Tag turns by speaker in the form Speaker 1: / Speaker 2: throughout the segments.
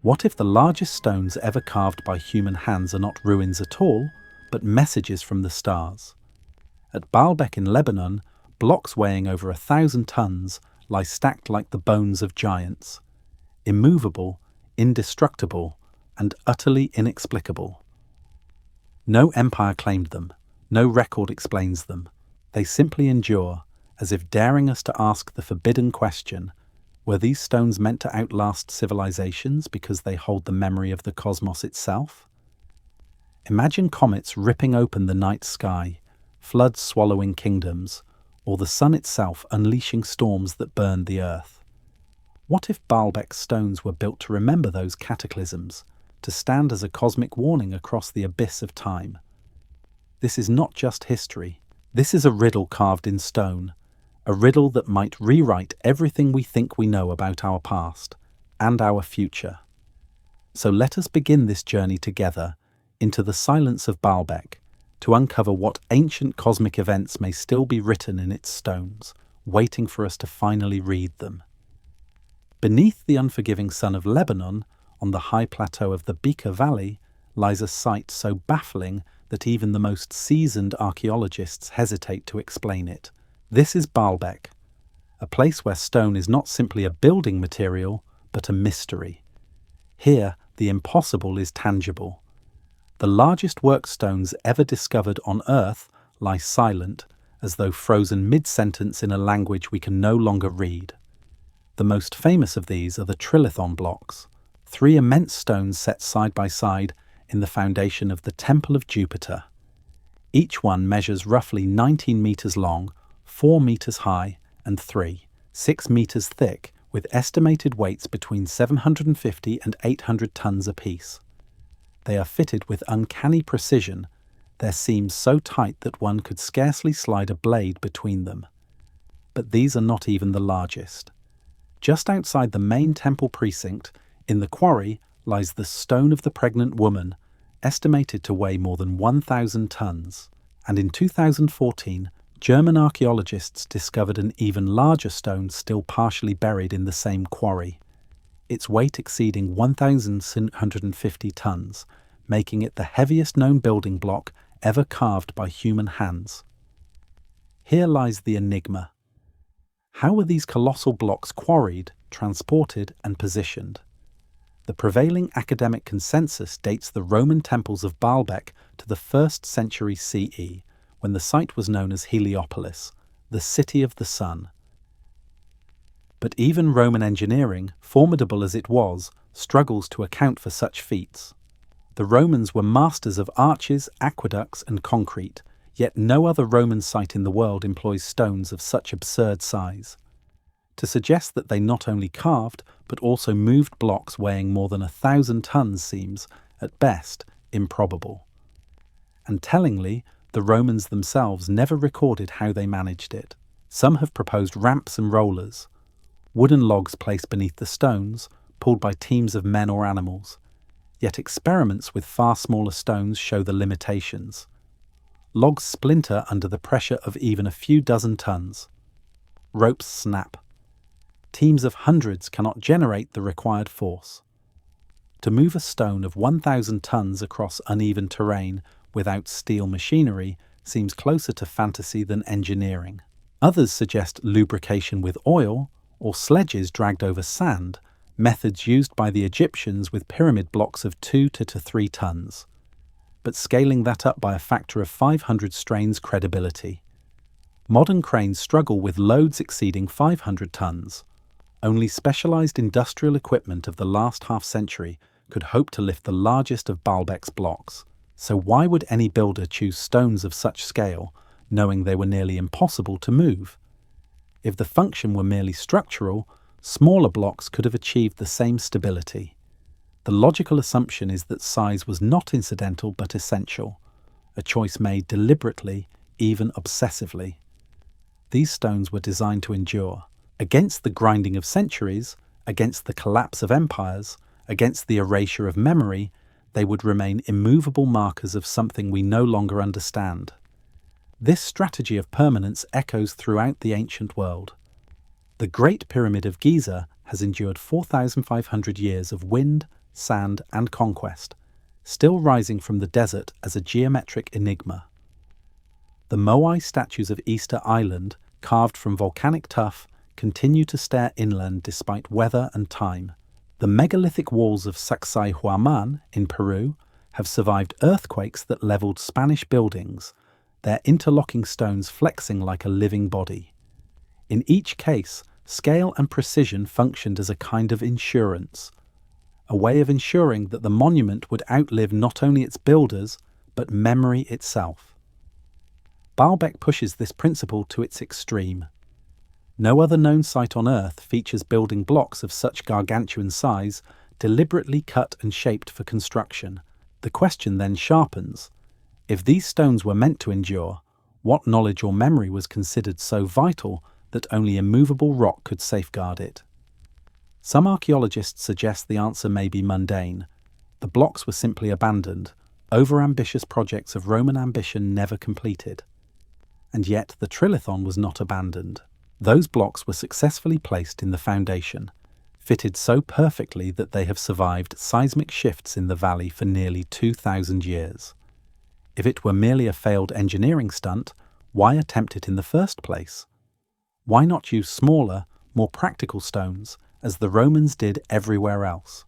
Speaker 1: What if the largest stones ever carved by human hands are not ruins at all, but messages from the stars? At Baalbek in Lebanon, blocks weighing over 1,000 tons lie stacked like the bones of giants. Immovable, indestructible, and utterly inexplicable. No empire claimed them, no record explains them. They simply endure, as if daring us to ask the forbidden question: were these stones meant to outlast civilizations because they hold the memory of the cosmos itself? Imagine comets ripping open the night sky, floods swallowing kingdoms, or the sun itself unleashing storms that burn the earth. What if Baalbek's stones were built to remember those cataclysms, to stand as a cosmic warning across the abyss of time? This is not just history. This is a riddle carved in stone, a riddle that might rewrite everything we think we know about our past and our future. So let us begin this journey together into the silence of Balbeck to uncover what ancient cosmic events may still be written in its stones, waiting for us to finally read them. Beneath the unforgiving sun of Lebanon, on the high plateau of the Bekaa Valley, lies a sight so baffling that even the most seasoned archaeologists hesitate to explain it. This is Baalbek, a place where stone is not simply a building material, but a mystery. Here, the impossible is tangible. The largest work stones ever discovered on Earth lie silent, as though frozen mid-sentence in a language we can no longer read. The most famous of these are the trilithon blocks, 3 immense stones set side by side in the foundation of the Temple of Jupiter. Each one measures roughly 19 meters long, 4 meters high, and 6 meters thick, with estimated weights between 750 and 800 tons apiece. They are fitted with uncanny precision, their seams so tight that one could scarcely slide a blade between them. But these are not even the largest. Just outside the main temple precinct, in the quarry, lies the Stone of the Pregnant Woman, estimated to weigh more than 1,000 tons. And in 2014, German archaeologists discovered an even larger stone still partially buried in the same quarry, its weight exceeding 1,750 tons, making it the heaviest known building block ever carved by human hands. Here lies the enigma. How were these colossal blocks quarried, transported, and positioned? The prevailing academic consensus dates the Roman temples of Baalbek to the 1st century CE, when the site was known as Heliopolis, the city of the sun. But even Roman engineering, formidable as it was, struggles to account for such feats. The Romans were masters of arches, aqueducts, and concrete, yet no other Roman site in the world employs stones of such absurd size. To suggest that they not only carved, but also moved blocks weighing more than 1,000 tons seems, at best, improbable. And tellingly, the Romans themselves never recorded how they managed it. Some have proposed ramps and rollers, wooden logs placed beneath the stones, pulled by teams of men or animals. Yet experiments with far smaller stones show the limitations. Logs splinter under the pressure of even a few dozen tons. Ropes snap. Teams of hundreds cannot generate the required force. To move a stone of 1,000 tons across uneven terrain without steel machinery seems closer to fantasy than engineering. Others suggest lubrication with oil or sledges dragged over sand, methods used by the Egyptians with pyramid blocks of 2 to 3 tons. But scaling that up by a factor of 500 strains credibility. Modern cranes struggle with loads exceeding 500 tons. Only specialized industrial equipment of the last half-century could hope to lift the largest of Baalbek's blocks. So why would any builder choose stones of such scale, knowing they were nearly impossible to move? If the function were merely structural, smaller blocks could have achieved the same stability. The logical assumption is that size was not incidental but essential, a choice made deliberately, even obsessively. These stones were designed to endure. Against the grinding of centuries, against the collapse of empires, against the erasure of memory, they would remain immovable markers of something we no longer understand. This strategy of permanence echoes throughout the ancient world. The Great Pyramid of Giza has endured 4,500 years of wind, sand, and conquest, still rising from the desert as a geometric enigma. The Moai statues of Easter Island, carved from volcanic tuff, continue to stare inland despite weather and time. The megalithic walls of Sacsayhuaman in Peru have survived earthquakes that leveled Spanish buildings, their interlocking stones flexing like a living body. In each case, scale and precision functioned as a kind of insurance, a way of ensuring that the monument would outlive not only its builders, but memory itself. Balbeck pushes this principle to its extreme. No other known site on Earth features building blocks of such gargantuan size, deliberately cut and shaped for construction. The question then sharpens. If these stones were meant to endure, what knowledge or memory was considered so vital that only immovable rock could safeguard it? Some archaeologists suggest the answer may be mundane. The blocks were simply abandoned, overambitious projects of Roman ambition never completed. And yet the trilithon was not abandoned. Those blocks were successfully placed in the foundation, fitted so perfectly that they have survived seismic shifts in the valley for nearly 2,000 years. If it were merely a failed engineering stunt, why attempt it in the first place? Why not use smaller, more practical stones, as the Romans did everywhere else?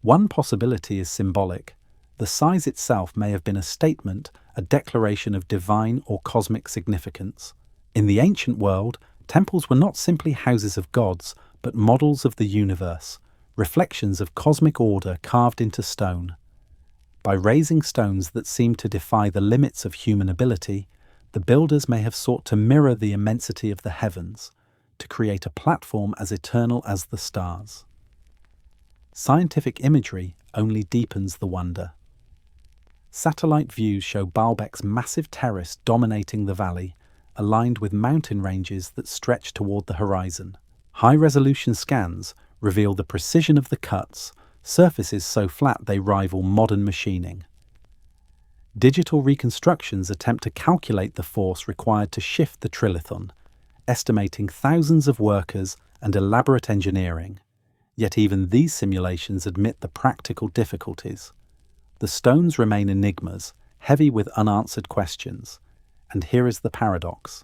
Speaker 1: One possibility is symbolic. The size itself may have been a statement, a declaration of divine or cosmic significance. In the ancient world, temples were not simply houses of gods, but models of the universe, reflections of cosmic order carved into stone. By raising stones that seemed to defy the limits of human ability, the builders may have sought to mirror the immensity of the heavens, to create a platform as eternal as the stars. Scientific imagery only deepens the wonder. Satellite views show Baalbek's massive terrace dominating the valley, aligned with mountain ranges that stretch toward the horizon. High-resolution scans reveal the precision of the cuts, surfaces so flat they rival modern machining. Digital reconstructions attempt to calculate the force required to shift the trilithon, estimating thousands of workers and elaborate engineering. Yet even these simulations admit the practical difficulties. The stones remain enigmas, heavy with unanswered questions. And here is the paradox.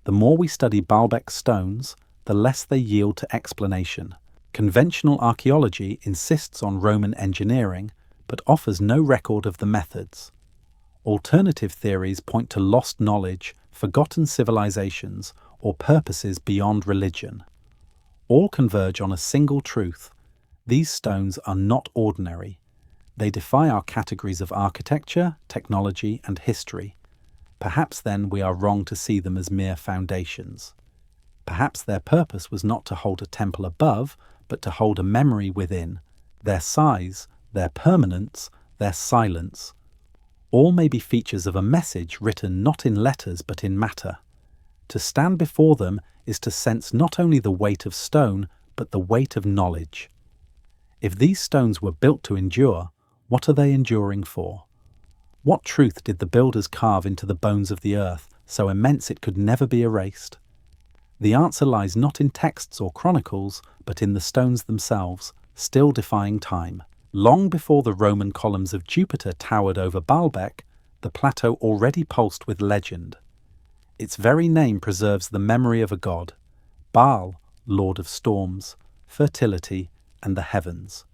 Speaker 1: The more we study Baalbek's stones, the less they yield to explanation. Conventional archaeology insists on Roman engineering, but offers no record of the methods. Alternative theories point to lost knowledge, forgotten civilizations, or purposes beyond religion. All converge on a single truth. These stones are not ordinary. They defy our categories of architecture, technology, and history. Perhaps then we are wrong to see them as mere foundations. Perhaps their purpose was not to hold a temple above, but to hold a memory within. Their size, their permanence, their silence. All may be features of a message written not in letters but in matter. To stand before them is to sense not only the weight of stone, but the weight of knowledge. If these stones were built to endure, what are they enduring for? What truth did the builders carve into the bones of the earth, so immense it could never be erased? The answer lies not in texts or chronicles, but in the stones themselves, still defying time. Long before the Roman columns of Jupiter towered over Baalbek, the plateau already pulsed with legend. Its very name preserves the memory of a god, Baal, lord of storms, fertility, and the heavens.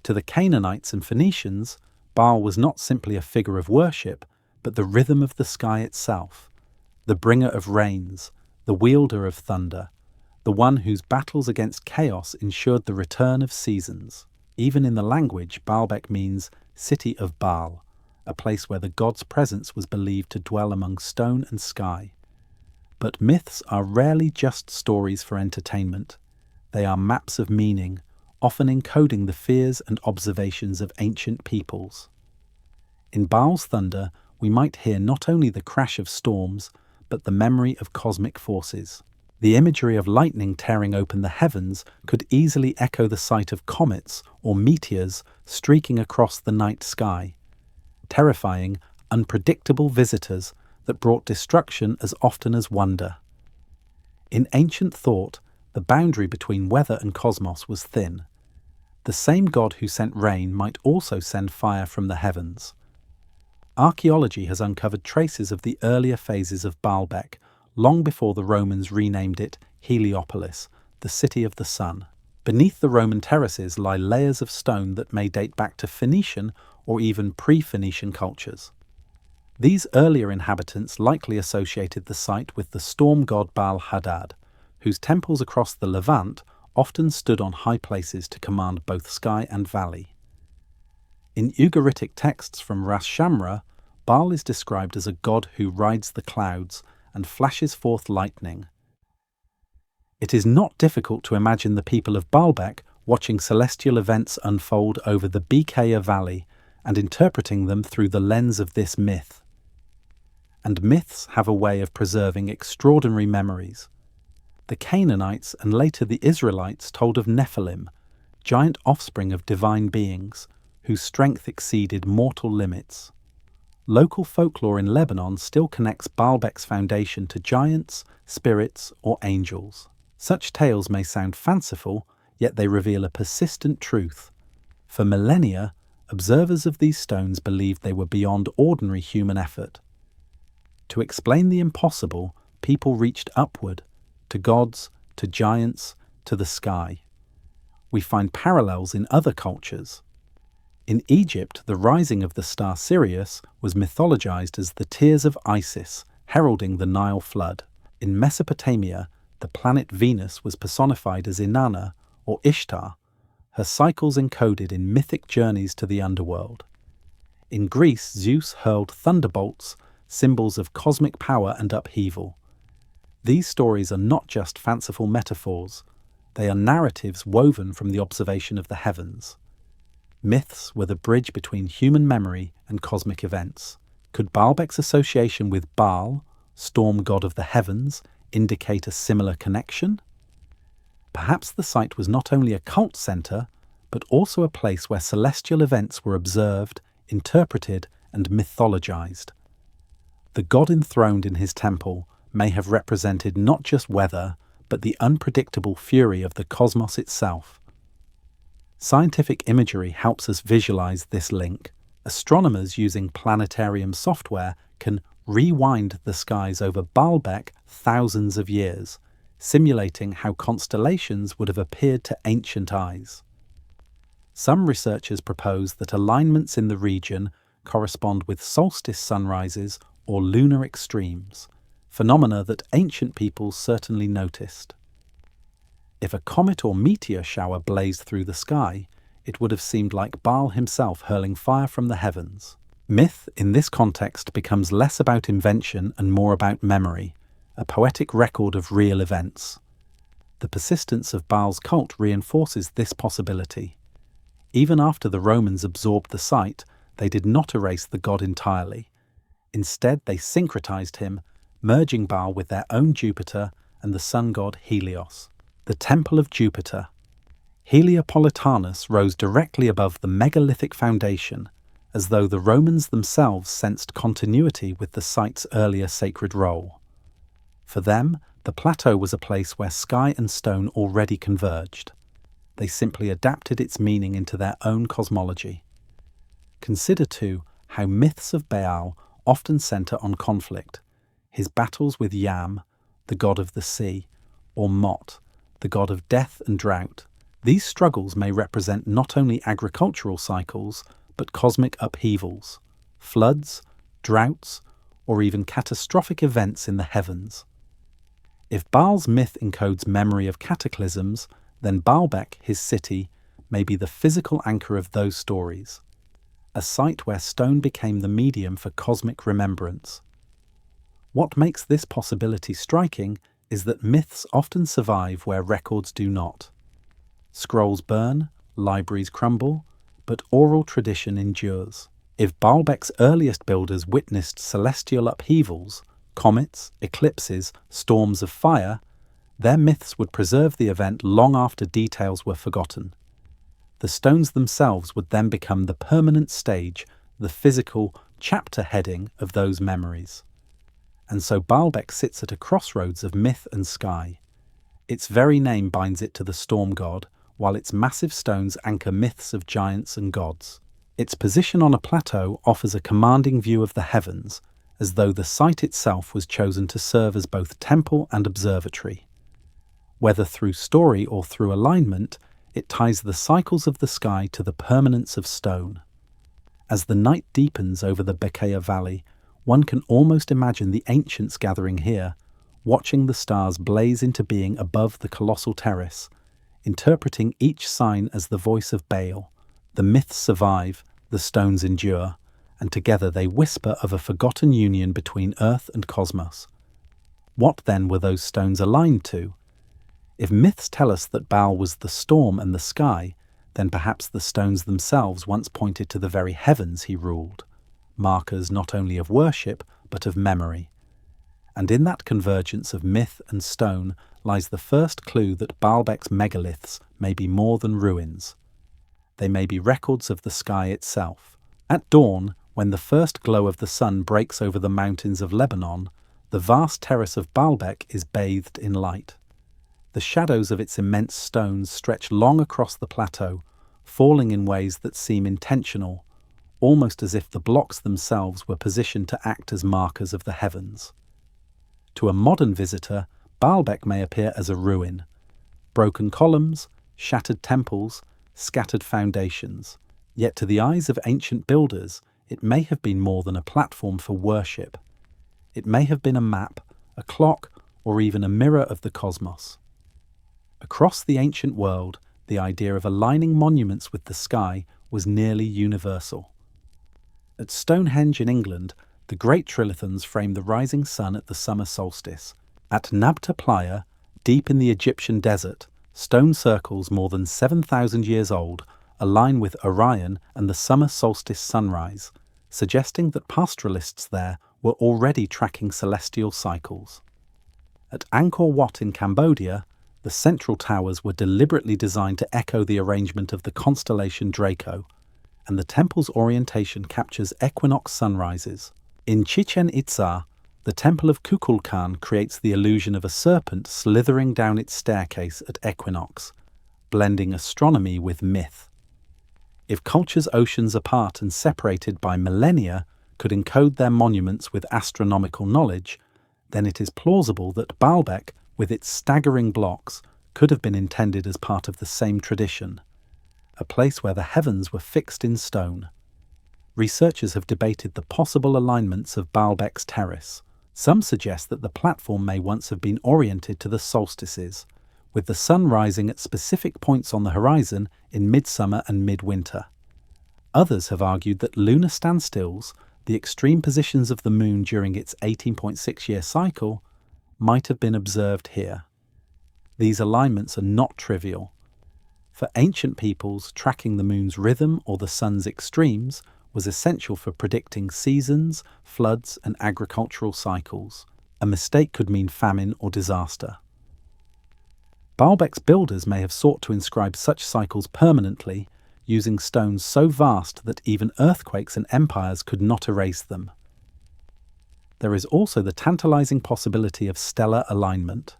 Speaker 1: To the Canaanites and Phoenicians, Baal was not simply a figure of worship, but the rhythm of the sky itself, the bringer of rains, the wielder of thunder, the one whose battles against chaos ensured the return of seasons. Even in the language, Balbeck means city of Baal, a place where the god's presence was believed to dwell among stone and sky. But myths are rarely just stories for entertainment. They are maps of meaning, often encoding the fears and observations of ancient peoples. In Baal's thunder, we might hear not only the crash of storms, but the memory of cosmic forces. The imagery of lightning tearing open the heavens could easily echo the sight of comets or meteors streaking across the night sky. Terrifying, unpredictable visitors that brought destruction as often as wonder. In ancient thought, the boundary between weather and cosmos was thin. The same god who sent rain might also send fire from the heavens. Archaeology has uncovered traces of the earlier phases of Baalbek, long before the Romans renamed it Heliopolis, the city of the sun. Beneath the Roman terraces lie layers of stone that may date back to Phoenician or even pre-Phoenician cultures. These earlier inhabitants likely associated the site with the storm god Baal-Hadad, whose temples across the Levant often stood on high places to command both sky and valley. In Ugaritic texts from Ras Shamra, Baal is described as a god who rides the clouds and flashes forth lightning. It is not difficult to imagine the people of Baalbek watching celestial events unfold over the Bekaa Valley and interpreting them through the lens of this myth. And myths have a way of preserving extraordinary memories. The Canaanites and later the Israelites told of Nephilim, giant offspring of divine beings, whose strength exceeded mortal limits. Local folklore in Lebanon still connects Baalbek's foundation to giants, spirits, or angels. Such tales may sound fanciful, yet they reveal a persistent truth. For millennia, observers of these stones believed they were beyond ordinary human effort. To explain the impossible, people reached upward, to gods, to giants, to the sky. We find parallels in other cultures. In Egypt, the rising of the star Sirius was mythologized as the tears of Isis, heralding the Nile flood. In Mesopotamia, the planet Venus was personified as Inanna, or Ishtar, her cycles encoded in mythic journeys to the underworld. In Greece, Zeus hurled thunderbolts, symbols of cosmic power and upheaval. These stories are not just fanciful metaphors, they are narratives woven from the observation of the heavens. Myths were the bridge between human memory and cosmic events. Could Baalbek's association with Baal, storm god of the heavens, indicate a similar connection? Perhaps the site was not only a cult centre, but also a place where celestial events were observed, interpreted, and mythologized. The god enthroned in his temple may have represented not just weather, but the unpredictable fury of the cosmos itself. Scientific imagery helps us visualize this link. Astronomers using planetarium software can rewind the skies over Baalbek thousands of years, simulating how constellations would have appeared to ancient eyes. Some researchers propose that alignments in the region correspond with solstice sunrises or lunar extremes, phenomena that ancient peoples certainly noticed. If a comet or meteor shower blazed through the sky, it would have seemed like Baal himself hurling fire from the heavens. Myth, in this context, becomes less about invention and more about memory, a poetic record of real events. The persistence of Baal's cult reinforces this possibility. Even after the Romans absorbed the site, they did not erase the god entirely. Instead, they syncretized him, merging Baal with their own Jupiter and the sun god Helios. The Temple of Jupiter. Heliopolitanus rose directly above the megalithic foundation, as though the Romans themselves sensed continuity with the site's earlier sacred role. For them, the plateau was a place where sky and stone already converged. They simply adapted its meaning into their own cosmology. Consider, too, how myths of Baal often center on conflict. His battles with Yam, the god of the sea, or Mot, the god of death and drought. These struggles may represent not only agricultural cycles, but cosmic upheavals, floods, droughts, or even catastrophic events in the heavens. If Baal's myth encodes memory of cataclysms, then Balbeck, his city, may be the physical anchor of those stories, a site where stone became the medium for cosmic remembrance. What makes this possibility striking is that myths often survive where records do not. Scrolls burn, libraries crumble, but oral tradition endures. If Baalbek's earliest builders witnessed celestial upheavals, comets, eclipses, storms of fire, their myths would preserve the event long after details were forgotten. The stones themselves would then become the permanent stage, the physical chapter heading of those memories. And so Balbeck sits at a crossroads of myth and sky. Its very name binds it to the storm god, while its massive stones anchor myths of giants and gods. Its position on a plateau offers a commanding view of the heavens, as though the site itself was chosen to serve as both temple and observatory. Whether through story or through alignment, it ties the cycles of the sky to the permanence of stone. As the night deepens over the Bekaa Valley, one can almost imagine the ancients gathering here, watching the stars blaze into being above the colossal terrace, interpreting each sign as the voice of Baal. The myths survive, the stones endure, and together they whisper of a forgotten union between earth and cosmos. What then were those stones aligned to? If myths tell us that Baal was the storm and the sky, then perhaps the stones themselves once pointed to the very heavens he ruled, markers not only of worship but of memory. And in that convergence of myth and stone lies the first clue that Baalbek's megaliths may be more than ruins. They may be records of the sky itself. At dawn, when the first glow of the sun breaks over the mountains of Lebanon, the vast terrace of Baalbek is bathed in light. The shadows of its immense stones stretch long across the plateau, falling in ways that seem intentional, almost as if the blocks themselves were positioned to act as markers of the heavens. To a modern visitor, Balbeck may appear as a ruin. Broken columns, shattered temples, scattered foundations. Yet to the eyes of ancient builders, it may have been more than a platform for worship. It may have been a map, a clock, or even a mirror of the cosmos. Across the ancient world, the idea of aligning monuments with the sky was nearly universal. At Stonehenge in England, the great trilithons frame the rising sun at the summer solstice. At Nabta Playa, deep in the Egyptian desert, stone circles more than 7,000 years old align with Orion and the summer solstice sunrise, suggesting that pastoralists there were already tracking celestial cycles. At Angkor Wat in Cambodia, the central towers were deliberately designed to echo the arrangement of the constellation Draco, and the temple's orientation captures equinox sunrises. In Chichen Itza, the temple of Kukulkan creates the illusion of a serpent slithering down its staircase at equinox, blending astronomy with myth. If cultures oceans apart and separated by millennia could encode their monuments with astronomical knowledge, then it is plausible that Baalbek, with its staggering blocks, could have been intended as part of the same tradition, a place where the heavens were fixed in stone. Researchers have debated the possible alignments of Baalbek's terrace. Some suggest that the platform may once have been oriented to the solstices, with the sun rising at specific points on the horizon in midsummer and midwinter. Others have argued that lunar standstills, the extreme positions of the moon during its 18.6-year cycle, might have been observed here. These alignments are not trivial. For ancient peoples, tracking the moon's rhythm or the sun's extremes was essential for predicting seasons, floods, and agricultural cycles. A mistake could mean famine or disaster. Baalbek's builders may have sought to inscribe such cycles permanently, using stones so vast that even earthquakes and empires could not erase them. There is also the tantalizing possibility of stellar alignment.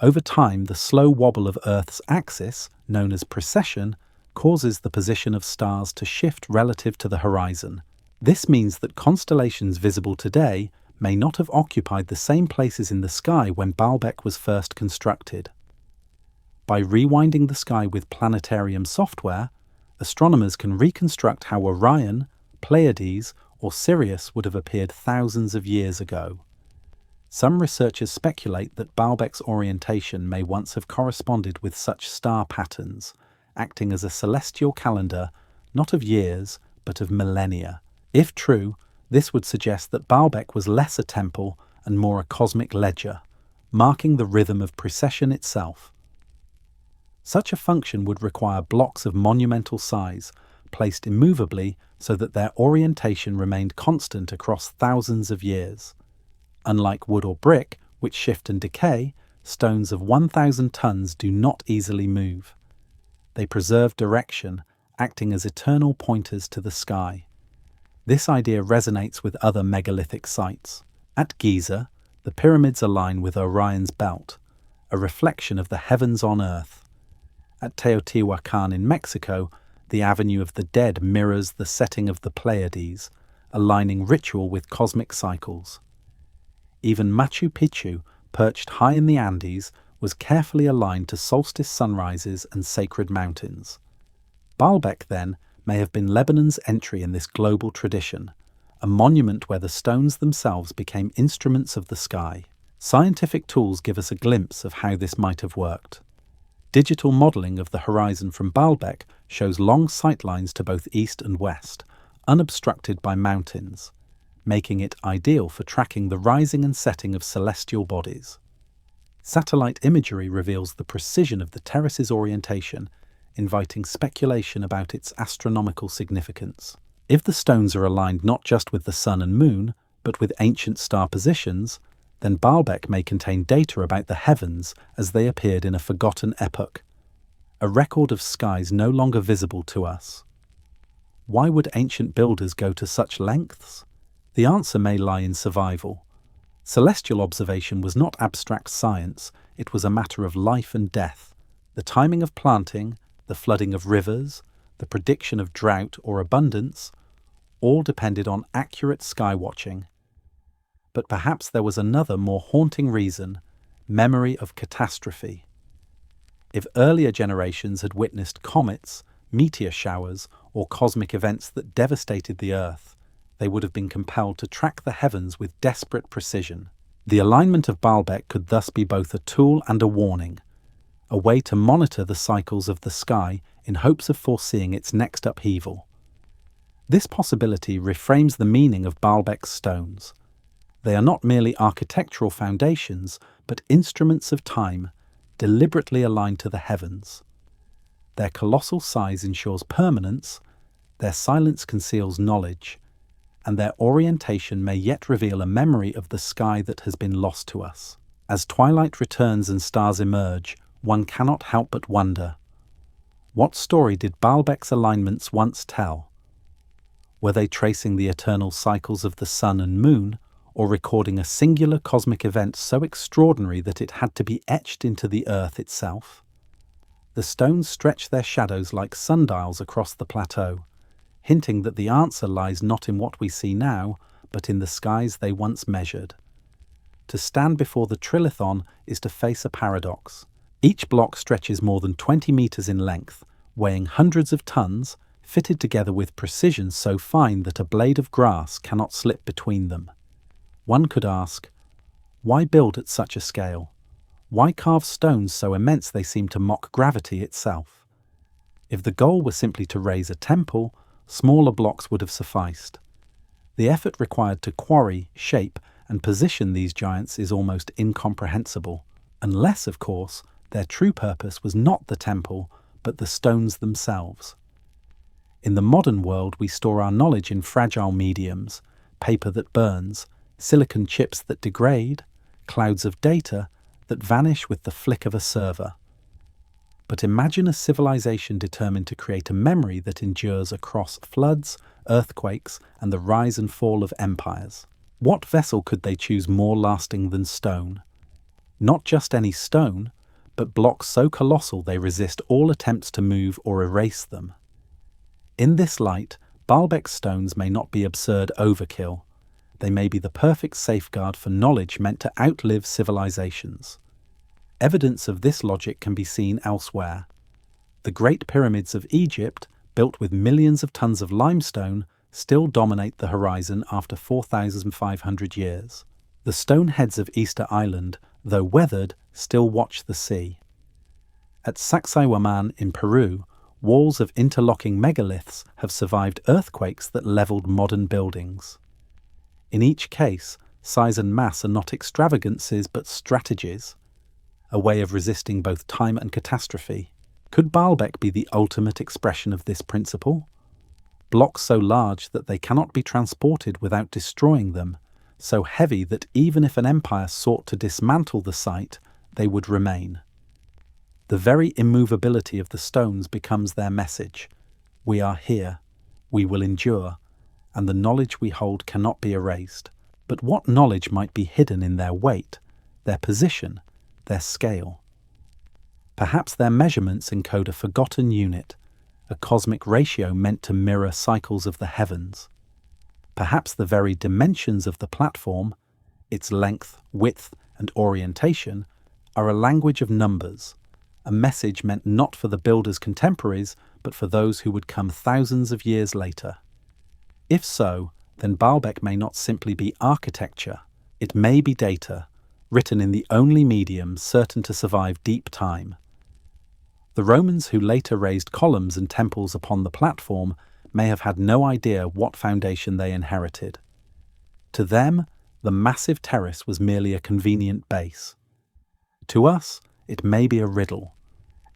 Speaker 1: Over time, the slow wobble of Earth's axis, known as precession, causes the position of stars to shift relative to the horizon. This means that constellations visible today may not have occupied the same places in the sky when Baalbek was first constructed. By rewinding the sky with planetarium software, astronomers can reconstruct how Orion, Pleiades, or Sirius would have appeared thousands of years ago. Some researchers speculate that Baalbek's orientation may once have corresponded with such star patterns, acting as a celestial calendar, not of years, but of millennia. If true, this would suggest that Baalbek was less a temple and more a cosmic ledger, marking the rhythm of precession itself. Such a function would require blocks of monumental size, placed immovably so that their orientation remained constant across thousands of years. Unlike wood or brick, which shift and decay, stones of 1,000 tons do not easily move. They preserve direction, acting as eternal pointers to the sky. This idea resonates with other megalithic sites. At Giza, the pyramids align with Orion's belt, a reflection of the heavens on Earth. At Teotihuacan in Mexico, the Avenue of the Dead mirrors the setting of the Pleiades, aligning ritual with cosmic cycles. Even Machu Picchu, perched high in the Andes, was carefully aligned to solstice sunrises and sacred mountains. Baalbek, then, may have been Lebanon's entry in this global tradition, a monument where the stones themselves became instruments of the sky. Scientific tools give us a glimpse of how this might have worked. Digital modelling of the horizon from Baalbek shows long sightlines to both east and west, unobstructed by mountains, making it ideal for tracking the rising and setting of celestial bodies. Satellite imagery reveals the precision of the terrace's orientation, inviting speculation about its astronomical significance. If the stones are aligned not just with the sun and moon, but with ancient star positions, then Baalbek may contain data about the heavens as they appeared in a forgotten epoch, a record of skies no longer visible to us. Why would ancient builders go to such lengths? The answer may lie in survival. Celestial observation was not abstract science, it was a matter of life and death. The timing of planting, the flooding of rivers, the prediction of drought or abundance, all depended on accurate sky watching. But perhaps there was another more haunting reason: memory of catastrophe. If earlier generations had witnessed comets, meteor showers, or cosmic events that devastated the Earth, they would have been compelled to track the heavens with desperate precision. The alignment of Balbeck could thus be both a tool and a warning, a way to monitor the cycles of the sky in hopes of foreseeing its next upheaval. This possibility reframes the meaning of Baalbek's stones. They are not merely architectural foundations, but instruments of time, deliberately aligned to the heavens. Their colossal size ensures permanence, their silence conceals knowledge, and their orientation may yet reveal a memory of the sky that has been lost to us. As twilight returns and stars emerge, one cannot help but wonder, what story did Baalbek's alignments once tell? Were they tracing the eternal cycles of the sun and moon, or recording a singular cosmic event so extraordinary that it had to be etched into the earth itself? The stones stretch their shadows like sundials across the plateau, hinting that the answer lies not in what we see now, but in the skies they once measured. To stand before the trilithon is to face a paradox. Each block stretches more than 20 meters in length, weighing hundreds of tons, fitted together with precision so fine that a blade of grass cannot slip between them. One could ask, why build at such a scale? Why carve stones so immense they seem to mock gravity itself? If the goal were simply to raise a temple, smaller blocks would have sufficed. The effort required to quarry, shape, and position these giants is almost incomprehensible, unless, of course, their true purpose was not the temple, but the stones themselves. In the modern world, we store our knowledge in fragile mediums, paper that burns, silicon chips that degrade, clouds of data that vanish with the flick of a server. But imagine a civilization determined to create a memory that endures across floods, earthquakes, and the rise and fall of empires. What vessel could they choose more lasting than stone? Not just any stone, but blocks so colossal they resist all attempts to move or erase them. In this light, Baalbek stones may not be absurd overkill. They may be the perfect safeguard for knowledge meant to outlive civilizations. Evidence of this logic can be seen elsewhere. The Great Pyramids of Egypt, built with millions of tons of limestone, still dominate the horizon after 4,500 years. The stone heads of Easter Island, though weathered, still watch the sea. At Sacsayhuaman in Peru, walls of interlocking megaliths have survived earthquakes that leveled modern buildings. In each case, size and mass are not extravagances but strategies, a way of resisting both time and catastrophe. Could Baalbek be the ultimate expression of this principle? Blocks so large that they cannot be transported without destroying them, so heavy that even if an empire sought to dismantle the site, they would remain. The very immovability of the stones becomes their message. We are here, we will endure, and the knowledge we hold cannot be erased. But what knowledge might be hidden in their weight, their position, their scale? Perhaps their measurements encode a forgotten unit, a cosmic ratio meant to mirror cycles of the heavens. Perhaps the very dimensions of the platform, its length, width, and orientation, are a language of numbers, a message meant not for the builder's contemporaries, but for those who would come thousands of years later. If so, then Balbeck may not simply be architecture, it may be data, written in the only medium certain to survive deep time. The Romans who later raised columns and temples upon the platform may have had no idea what foundation they inherited. To them, the massive terrace was merely a convenient base. To us, it may be a riddle,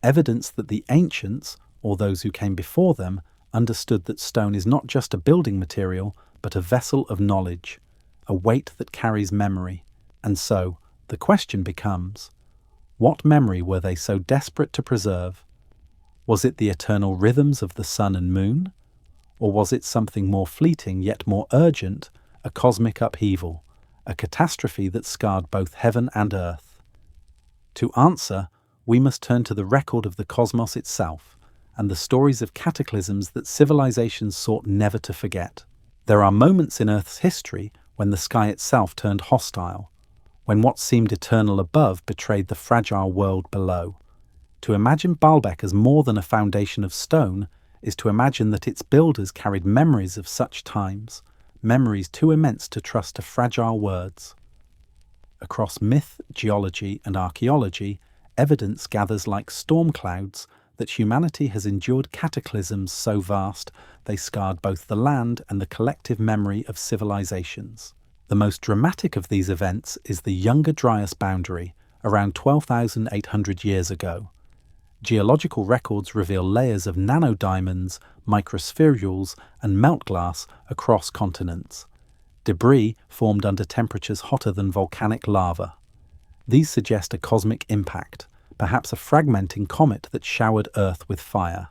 Speaker 1: evidence that the ancients, or those who came before them, understood that stone is not just a building material, but a vessel of knowledge, a weight that carries memory. And so, the question becomes, what memory were they so desperate to preserve? Was it the eternal rhythms of the sun and moon? Or was it something more fleeting yet more urgent, a cosmic upheaval, a catastrophe that scarred both heaven and earth? To answer, we must turn to the record of the cosmos itself, and the stories of cataclysms that civilizations sought never to forget. There are moments in Earth's history when the sky itself turned hostile, when what seemed eternal above betrayed the fragile world below. To imagine Balbeck as more than a foundation of stone is to imagine that its builders carried memories of such times, memories too immense to trust to fragile words. Across myth, geology, and archaeology, evidence gathers like storm clouds that humanity has endured cataclysms so vast they scarred both the land and the collective memory of civilizations. The most dramatic of these events is the Younger Dryas boundary, around 12,800 years ago. Geological records reveal layers of nanodiamonds, microspherules, and melt glass across continents. Debris formed under temperatures hotter than volcanic lava. These suggest a cosmic impact, perhaps a fragmenting comet that showered Earth with fire.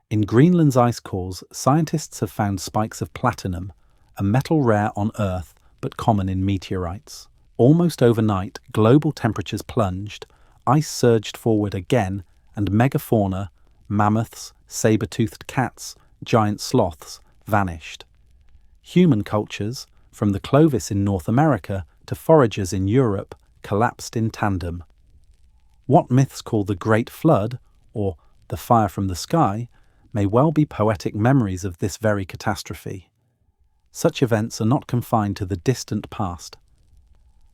Speaker 1: In Greenland's ice cores, scientists have found spikes of platinum, a metal rare on Earth but common in meteorites. Almost overnight, global temperatures plunged, ice surged forward again, and megafauna, mammoths, saber-toothed cats, giant sloths, vanished. Human cultures, from the Clovis in North America to foragers in Europe, collapsed in tandem. What myths call the Great Flood, or the fire from the sky, may well be poetic memories of this very catastrophe. Such events are not confined to the distant past.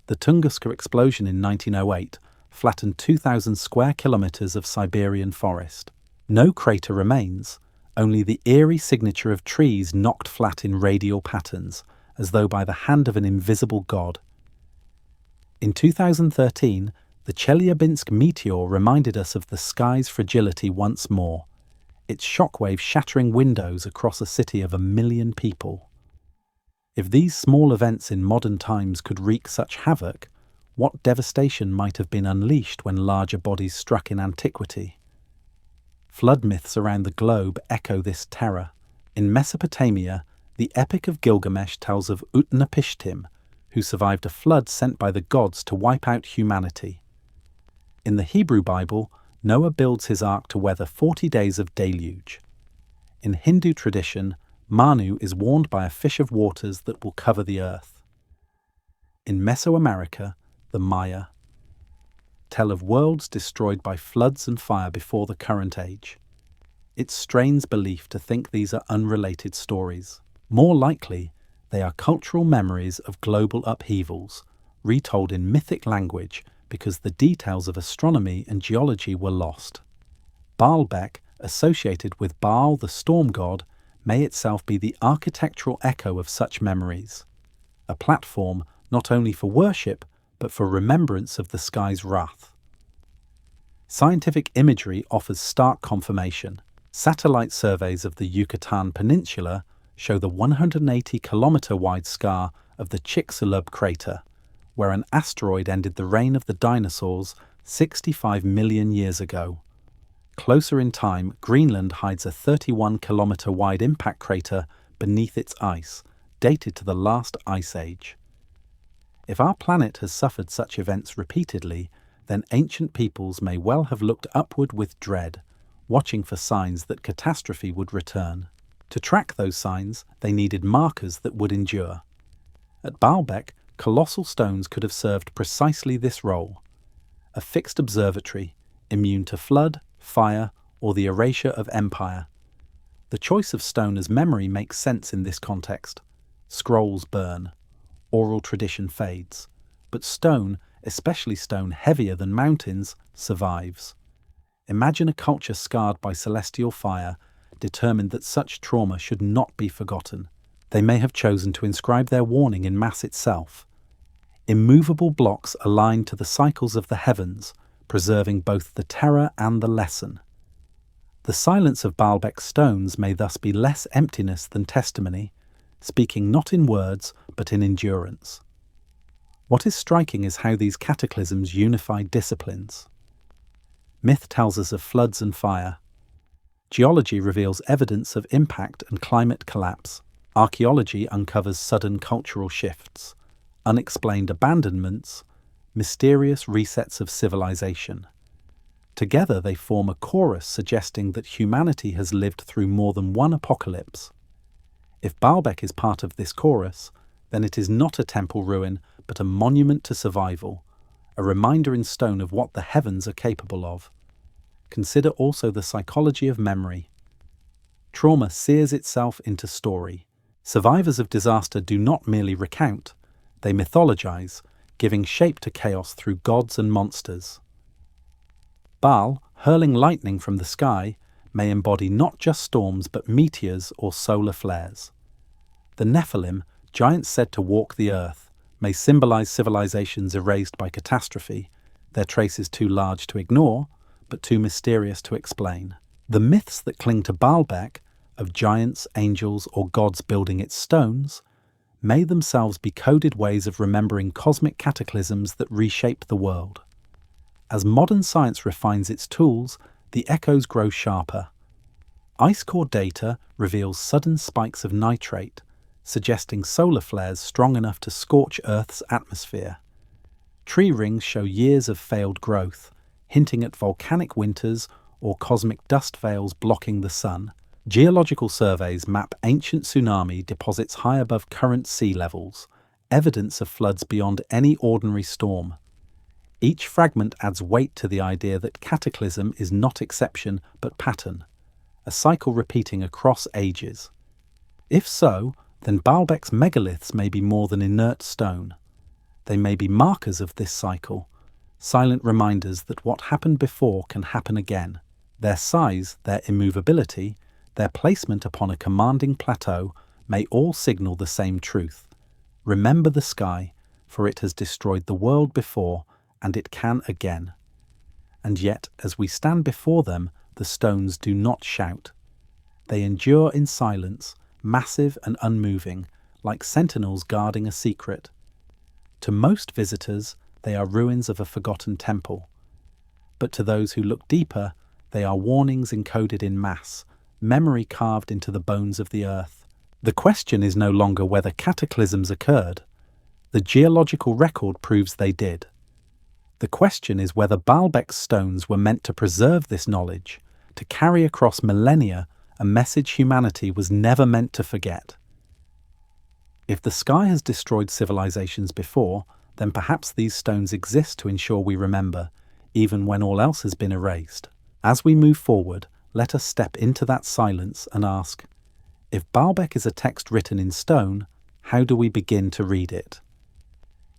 Speaker 1: The Tunguska explosion in 1908 flattened 2,000 square kilometers of Siberian forest. No crater remains, only the eerie signature of trees knocked flat in radial patterns, as though by the hand of an invisible god. In 2013, the Chelyabinsk meteor reminded us of the sky's fragility once more, its shockwave shattering windows across a city of 1 million people. If these small events in modern times could wreak such havoc, what devastation might have been unleashed when larger bodies struck in antiquity? Flood myths around the globe echo this terror. In Mesopotamia, the Epic of Gilgamesh tells of Utnapishtim, who survived a flood sent by the gods to wipe out humanity. In the Hebrew Bible, Noah builds his ark to weather 40 days of deluge. In Hindu tradition, Manu is warned by a fish of waters that will cover the earth. In Mesoamerica, the Maya tell of worlds destroyed by floods and fire before the current age. It strains belief to think these are unrelated stories. More likely, they are cultural memories of global upheavals, retold in mythic language because the details of astronomy and geology were lost. Baalbek, associated with Baal the storm god, may itself be the architectural echo of such memories, a platform not only for worship, but for remembrance of the sky's wrath. Scientific imagery offers stark confirmation. Satellite surveys of the Yucatan Peninsula show the 180-kilometre-wide scar of the Chicxulub crater, where an asteroid ended the reign of the dinosaurs 65 million years ago. Closer in time, Greenland hides a 31-kilometre-wide impact crater beneath its ice, dated to the last ice age. If our planet has suffered such events repeatedly, then ancient peoples may well have looked upward with dread, watching for signs that catastrophe would return. To track those signs, they needed markers that would endure. At Baalbek, colossal stones could have served precisely this role: a fixed observatory, immune to flood, fire, or the erasure of empire. The choice of stone as memory makes sense in this context. Scrolls burn, oral tradition fades, but stone, especially stone heavier than mountains, survives. Imagine a culture scarred by celestial fire, determined that such trauma should not be forgotten. They may have chosen to inscribe their warning in mass itself. Immovable blocks aligned to the cycles of the heavens, preserving both the terror and the lesson. The silence of Baalbek's stones may thus be less emptiness than testimony, speaking not in words but in endurance. What is striking is how these cataclysms unify disciplines. Myth tells us of floods and fire. Geology reveals evidence of impact and climate collapse. Archaeology uncovers sudden cultural shifts, unexplained abandonments, mysterious resets of civilization. Together they form a chorus suggesting that humanity has lived through more than one apocalypse. If Balbeck is part of this chorus, then it is not a temple ruin but a monument to survival, a reminder in stone of what the heavens are capable of. Consider also the psychology of memory. Trauma sears itself into story. Survivors of disaster do not merely recount, they mythologize, giving shape to chaos through gods and monsters. Baal, hurling lightning from the sky, may embody not just storms but meteors or solar flares. The Nephilim, giants said to walk the earth, may symbolize civilizations erased by catastrophe, their traces too large to ignore, but too mysterious to explain. The myths that cling to Baalbek, of giants, angels, or gods building its stones, may themselves be coded ways of remembering cosmic cataclysms that reshape the world. As modern science refines its tools, the echoes grow sharper. Ice core data reveals sudden spikes of nitrate, suggesting solar flares strong enough to scorch Earth's atmosphere. Tree rings show years of failed growth, hinting at volcanic winters or cosmic dust veils blocking the sun. Geological surveys map ancient tsunami deposits high above current sea levels, evidence of floods beyond any ordinary storm. Each fragment adds weight to the idea that cataclysm is not exception but pattern, a cycle repeating across ages. If so, then Baalbek's megaliths may be more than inert stone. They may be markers of this cycle, silent reminders that what happened before can happen again. Their size, their immovability, their placement upon a commanding plateau may all signal the same truth. Remember the sky, for it has destroyed the world before, and it can again. And yet, as we stand before them, the stones do not shout. They endure in silence, massive and unmoving, like sentinels guarding a secret. To most visitors, they are ruins of a forgotten temple. But to those who look deeper, they are warnings encoded in mass, memory carved into the bones of the earth. The question is no longer whether cataclysms occurred. The geological record proves they did. The question is whether Baalbek's stones were meant to preserve this knowledge, to carry across millennia a message humanity was never meant to forget. If the sky has destroyed civilizations before, then perhaps these stones exist to ensure we remember, even when all else has been erased. As we move forward, let us step into that silence and ask, if Balbeck is a text written in stone, how do we begin to read it?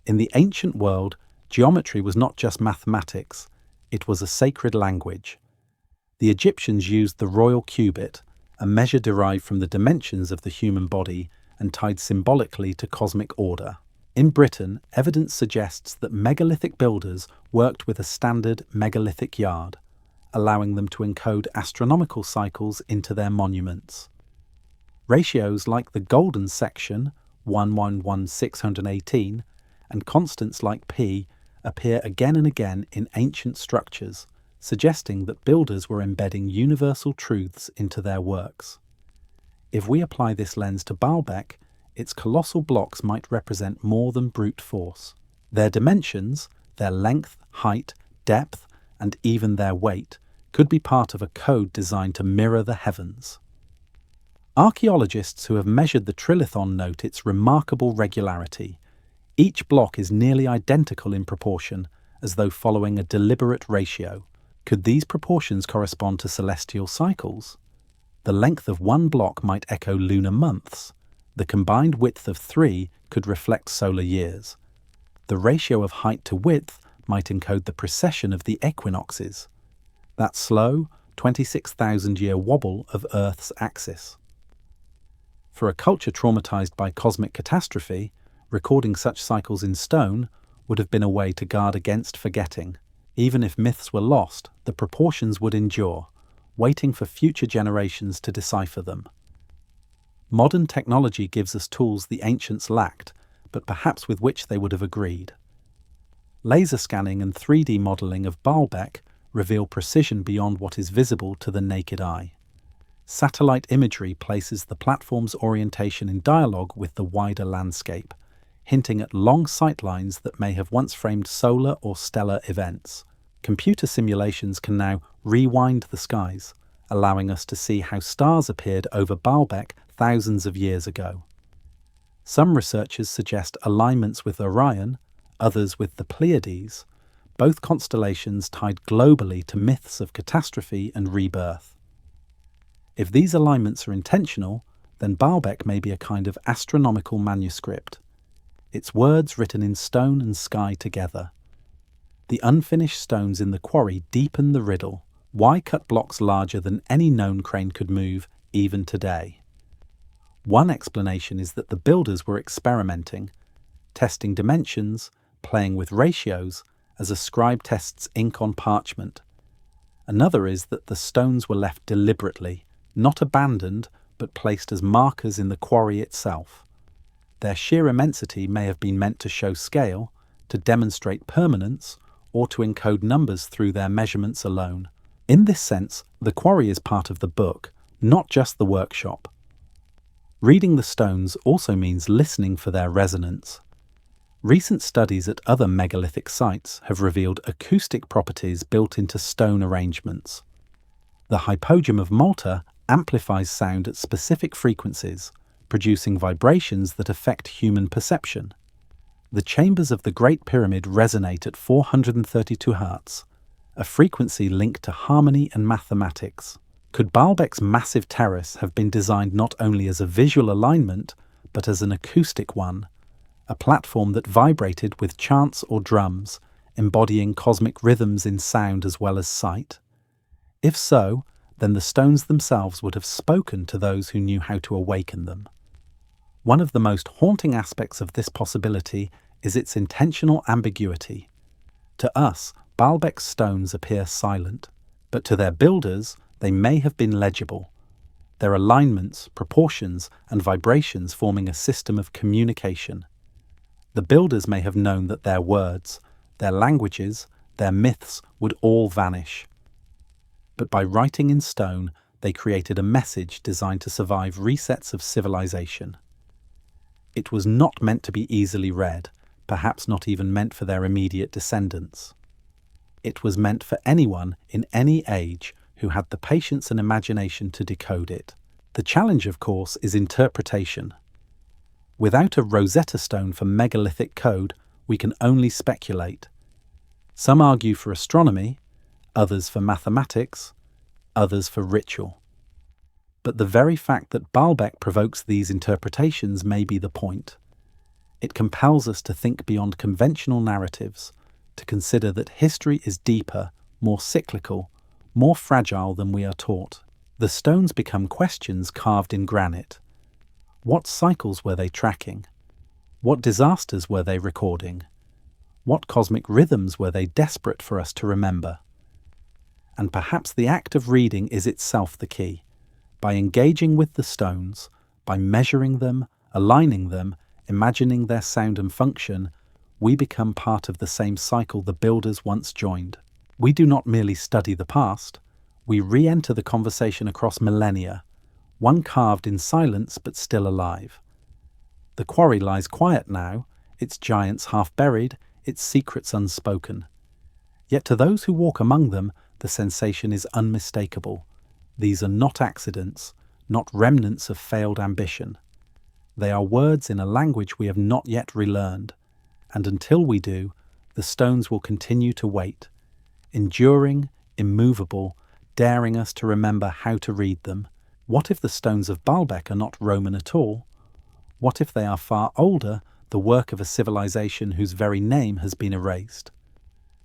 Speaker 1: In the ancient world, geometry was not just mathematics, it was a sacred language. The Egyptians used the royal cubit, a measure derived from the dimensions of the human body and tied symbolically to cosmic order. In Britain, evidence suggests that megalithic builders worked with a standard megalithic yard, allowing them to encode astronomical cycles into their monuments. Ratios like the golden section, 1:1:618, and constants like p appear again and again in ancient structures, suggesting that builders were embedding universal truths into their works. If we apply this lens to Balbeck, its colossal blocks might represent more than brute force. Their dimensions, their length, height, depth, and even their weight could be part of a code designed to mirror the heavens. Archaeologists who have measured the trilithon note its remarkable regularity. Each block is nearly identical in proportion, as though following a deliberate ratio. Could these proportions correspond to celestial cycles? The length of one block might echo lunar months. The combined width of 3 could reflect solar years. The ratio of height to width might encode the precession of the equinoxes, that slow, 26,000-year wobble of Earth's axis. For a culture traumatized by cosmic catastrophe, recording such cycles in stone would have been a way to guard against forgetting. Even if myths were lost, the proportions would endure, waiting for future generations to decipher them. Modern technology gives us tools the ancients lacked, but perhaps with which they would have agreed. Laser scanning and 3D modelling of Balbeck reveal precision beyond what is visible to the naked eye. Satellite imagery places the platform's orientation in dialogue with the wider landscape, hinting at long sightlines that may have once framed solar or stellar events. Computer simulations can now rewind the skies, allowing us to see how stars appeared over Baalbek thousands of years ago. Some researchers suggest alignments with Orion, others with the Pleiades, both constellations tied globally to myths of catastrophe and rebirth. If these alignments are intentional, then Baalbek may be a kind of astronomical manuscript, its words written in stone and sky together. The unfinished stones in the quarry deepen the riddle. Why cut blocks larger than any known crane could move, even today? One explanation is that the builders were experimenting, testing dimensions, playing with ratios, as a scribe tests ink on parchment. Another is that the stones were left deliberately, not abandoned, but placed as markers in the quarry itself. Their sheer immensity may have been meant to show scale, to demonstrate permanence, or to encode numbers through their measurements alone. In this sense, the quarry is part of the book, not just the workshop. Reading the stones also means listening for their resonance. Recent studies at other megalithic sites have revealed acoustic properties built into stone arrangements. The hypogem of Malta amplifies sound at specific frequencies, producing vibrations that affect human perception. The chambers of the Great Pyramid resonate at 432 Hz, a frequency linked to harmony and mathematics. Could Baalbek's massive terrace have been designed not only as a visual alignment, but as an acoustic one, a platform that vibrated with chants or drums, embodying cosmic rhythms in sound as well as sight? If so, then the stones themselves would have spoken to those who knew how to awaken them. One of the most haunting aspects of this possibility is its intentional ambiguity. To us, Baalbek's stones appear silent, but to their builders, they may have been legible, their alignments, proportions, and vibrations forming a system of communication. The builders may have known that their words, their languages, their myths would all vanish. But by writing in stone, they created a message designed to survive resets of civilization. It was not meant to be easily read, perhaps not even meant for their immediate descendants. It was meant for anyone in any age who had the patience and imagination to decode it. The challenge, of course, is interpretation. Without a Rosetta Stone for megalithic code, we can only speculate. Some argue for astronomy, others for mathematics, others for ritual. But the very fact that Balbeck provokes these interpretations may be the point. It compels us to think beyond conventional narratives, to consider that history is deeper, more cyclical, more fragile than we are taught. The stones become questions carved in granite. What cycles were they tracking? What disasters were they recording? What cosmic rhythms were they desperate for us to remember? And perhaps the act of reading is itself the key. By engaging with the stones, by measuring them, aligning them, imagining their sound and function, we become part of the same cycle the builders once joined. We do not merely study the past, we re-enter the conversation across millennia, one carved in silence but still alive. The quarry lies quiet now, its giants half buried, its secrets unspoken. Yet to those who walk among them, the sensation is unmistakable. These are not accidents, not remnants of failed ambition. They are words in a language we have not yet relearned, and until we do, the stones will continue to wait, enduring, immovable, daring us to remember how to read them. What if the stones of Baalbek are not Roman at all? What if they are far older, the work of a civilization whose very name has been erased?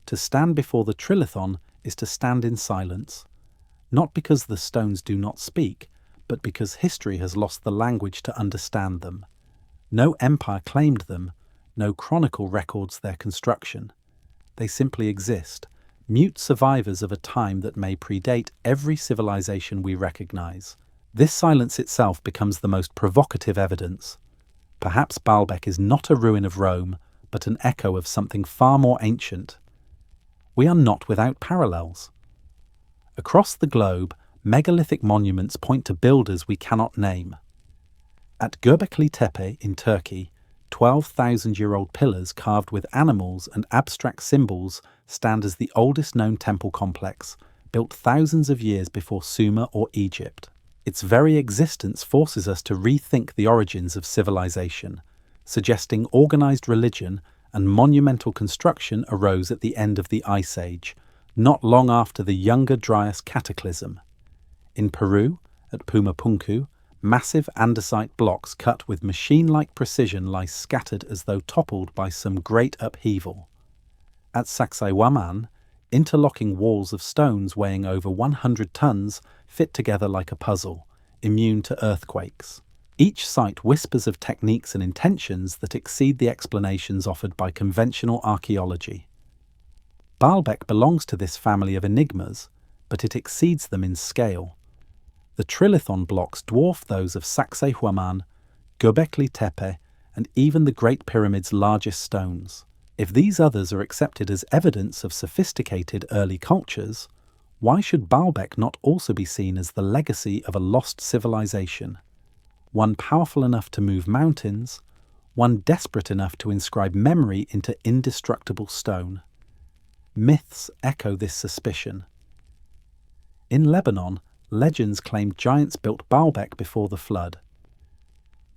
Speaker 1: To stand before the trilithon is to stand in silence, not because the stones do not speak, but because history has lost the language to understand them. No empire claimed them, no chronicle records their construction. They simply exist, mute survivors of a time that may predate every civilization we recognize. This silence itself becomes the most provocative evidence. Perhaps Baalbek is not a ruin of Rome, but an echo of something far more ancient. We are not without parallels. Across the globe, megalithic monuments point to builders we cannot name. At Göbekli Tepe in Turkey, 12,000-year-old pillars carved with animals and abstract symbols stand as the oldest known temple complex, built thousands of years before Sumer or Egypt. Its very existence forces us to rethink the origins of civilization, suggesting organized religion and monumental construction arose at the end of the Ice Age, not long after the Younger Dryas cataclysm. In Peru, at Pumapunku, massive andesite blocks cut with machine-like precision lie scattered as though toppled by some great upheaval. At Sacsayhuaman, interlocking walls of stones weighing over 100 tons fit together like a puzzle, immune to earthquakes. Each site whispers of techniques and intentions that exceed the explanations offered by conventional archaeology. Balbeck belongs to this family of enigmas, but it exceeds them in scale. The trilithon blocks dwarf those of Sacsayhuaman, Göbekli Tepe, and even the Great Pyramid's largest stones. If these others are accepted as evidence of sophisticated early cultures, why should Baalbek not also be seen as the legacy of a lost civilization? One powerful enough to move mountains, one desperate enough to inscribe memory into indestructible stone. Myths echo this suspicion. In Lebanon, legends claim giants built Baalbek before the flood.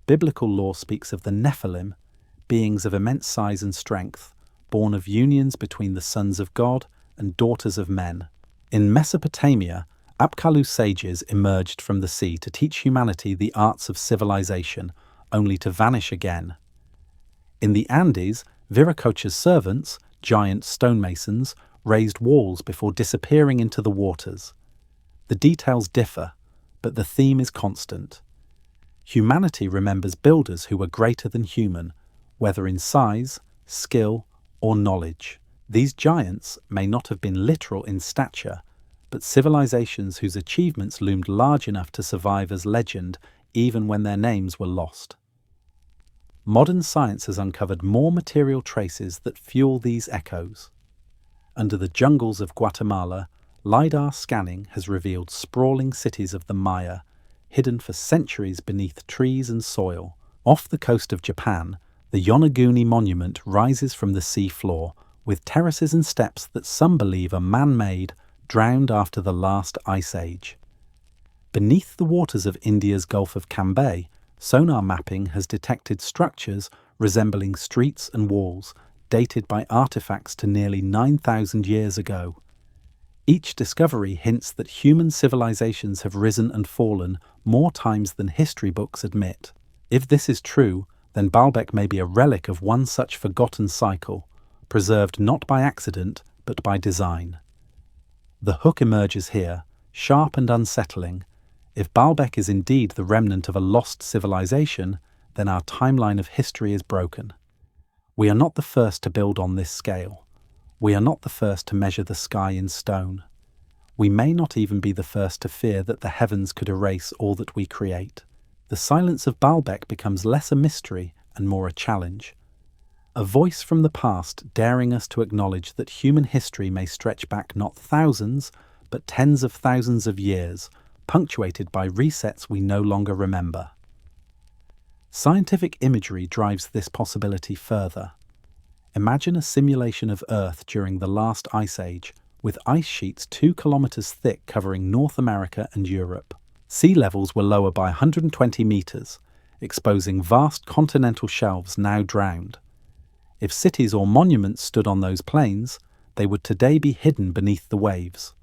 Speaker 1: Biblical lore speaks of the Nephilim, beings of immense size and strength, born of unions between the sons of God and daughters of men. In Mesopotamia, Apkallu sages emerged from the sea to teach humanity the arts of civilization, only to vanish again. In the Andes, Viracocha's servants, giant stonemasons, raised walls before disappearing into the waters. The details differ, but the theme is constant. Humanity remembers builders who were greater than human, whether in size, skill, or knowledge. These giants may not have been literal in stature, but civilizations whose achievements loomed large enough to survive as legend even when their names were lost. Modern science has uncovered more material traces that fuel these echoes. Under the jungles of Guatemala, LiDAR scanning has revealed sprawling cities of the Maya, hidden for centuries beneath trees and soil. Off the coast of Japan, the Yonaguni Monument rises from the sea floor, with terraces and steps that some believe are man-made, drowned after the last ice age. Beneath the waters of India's Gulf of Cambay, sonar mapping has detected structures resembling streets and walls, dated by artifacts to nearly 9,000 years ago. Each discovery hints that human civilizations have risen and fallen more times than history books admit. If this is true, then Balbeck may be a relic of one such forgotten cycle, preserved not by accident, but by design. The hook emerges here, sharp and unsettling. If Balbeck is indeed the remnant of a lost civilization, then our timeline of history is broken. We are not the first to build on this scale. We are not the first to measure the sky in stone. We may not even be the first to fear that the heavens could erase all that we create. The silence of Balbeck becomes less a mystery and more a challenge. A voice from the past daring us to acknowledge that human history may stretch back not thousands, but tens of thousands of years, punctuated by resets we no longer remember. Scientific imagery drives this possibility further. Imagine a simulation of Earth during the last ice age, with ice sheets 2 kilometers thick covering North America and Europe. Sea levels were lower by 120 meters, exposing vast continental shelves now drowned. If cities or monuments stood on those plains, they would today be hidden beneath the waves.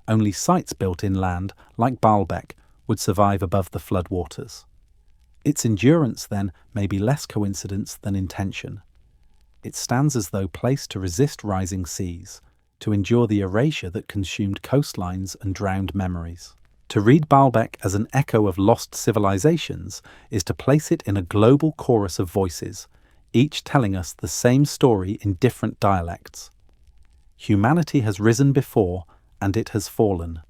Speaker 1: Only sites built inland, like Baalbek, would survive above the floodwaters. Its endurance, then, may be less coincidence than intention. It stands as though placed to resist rising seas, to endure the erasure that consumed coastlines and drowned memories. To read Balbeck as an echo of lost civilizations is to place it in a global chorus of voices, each telling us the same story in different dialects. Humanity has risen before, and it has fallen.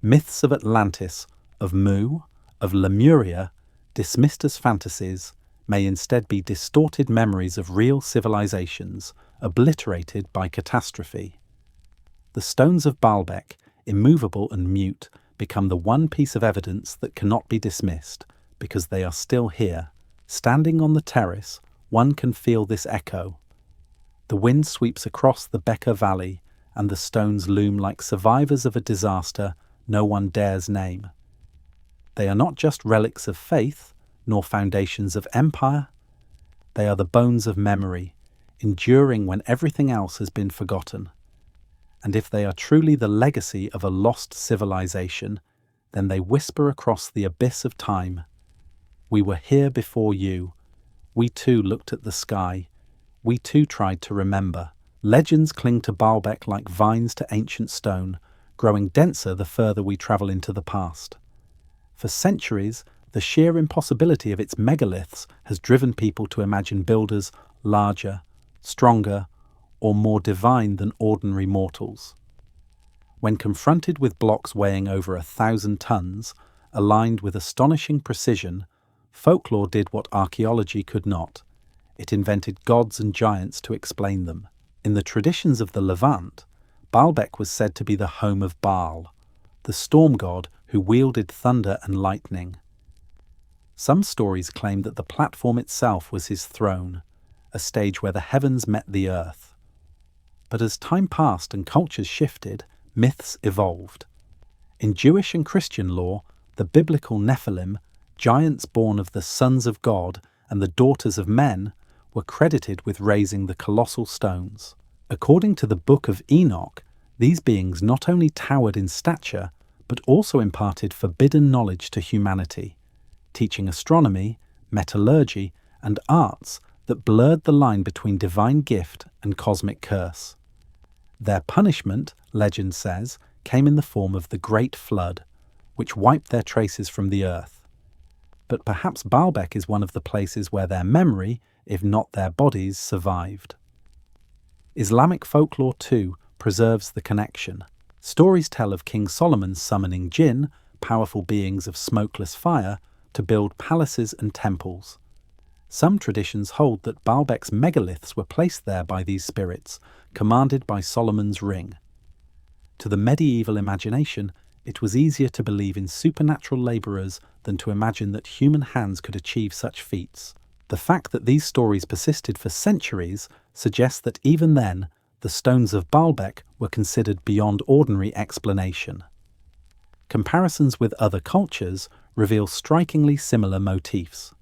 Speaker 1: Myths of Atlantis, of Mu, of Lemuria, dismissed as fantasies, may instead be distorted memories of real civilizations, obliterated by catastrophe. The stones of Baalbek, immovable and mute, become the one piece of evidence that cannot be dismissed, because they are still here. Standing on the terrace, one can feel this echo. The wind sweeps across the Becker Valley, and the stones loom like survivors of a disaster no one dares name. They are not just relics of faith, nor foundations of empire. They are the bones of memory, enduring when everything else has been forgotten. And if they are truly the legacy of a lost civilization, then they whisper across the abyss of time. We were here before you. We too looked at the sky. We too tried to remember. Legends cling to Baalbek like vines to ancient stone, growing denser the further we travel into the past. For centuries, the sheer impossibility of its megaliths has driven people to imagine builders larger, stronger, or more divine than ordinary mortals. When confronted with blocks weighing over 1,000 tons, aligned with astonishing precision, folklore did what archaeology could not. It invented gods and giants to explain them. In the traditions of the Levant, Baalbek was said to be the home of Baal, the storm god who wielded thunder and lightning. Some stories claim that the platform itself was his throne, a stage where the heavens met the earth. But as time passed and cultures shifted, myths evolved. In Jewish and Christian lore, the biblical Nephilim, giants born of the sons of God and the daughters of men, were credited with raising the colossal stones. According to the Book of Enoch, these beings not only towered in stature, but also imparted forbidden knowledge to humanity, teaching astronomy, metallurgy, and arts that blurred the line between divine gift and cosmic curse. Their punishment, legend says, came in the form of the Great Flood, which wiped their traces from the earth. But perhaps Baalbek is one of the places where their memory, if not their bodies, survived. Islamic folklore, too, preserves the connection. Stories tell of King Solomon summoning jinn, powerful beings of smokeless fire, to build palaces and temples. Some traditions hold that Baalbek's megaliths were placed there by these spirits, commanded by Solomon's ring. To the medieval imagination, it was easier to believe in supernatural labourers than to imagine that human hands could achieve such feats. The fact that these stories persisted for centuries suggests that even then, the stones of Baalbek were considered beyond ordinary explanation. Comparisons with other cultures reveal strikingly similar motifs.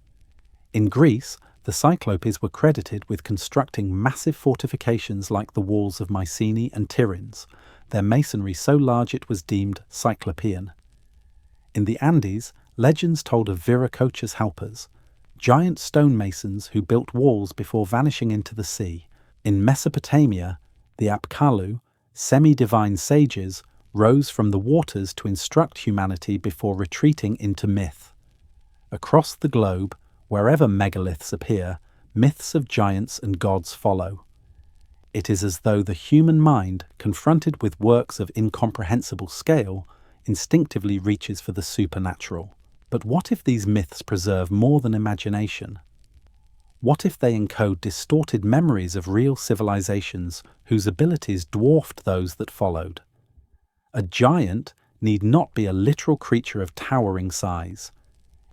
Speaker 1: In Greece, the Cyclopes were credited with constructing massive fortifications like the walls of Mycenae and Tiryns, their masonry so large it was deemed Cyclopean. In the Andes, legends told of Viracocha's helpers, giant stonemasons who built walls before vanishing into the sea. In Mesopotamia, the Apkallu, semi-divine sages, rose from the waters to instruct humanity before retreating into myth. Across the globe, wherever megaliths appear, myths of giants and gods follow. It is as though the human mind, confronted with works of incomprehensible scale, instinctively reaches for the supernatural. But what if these myths preserve more than imagination? What if they encode distorted memories of real civilizations whose abilities dwarfed those that followed? A giant need not be a literal creature of towering size.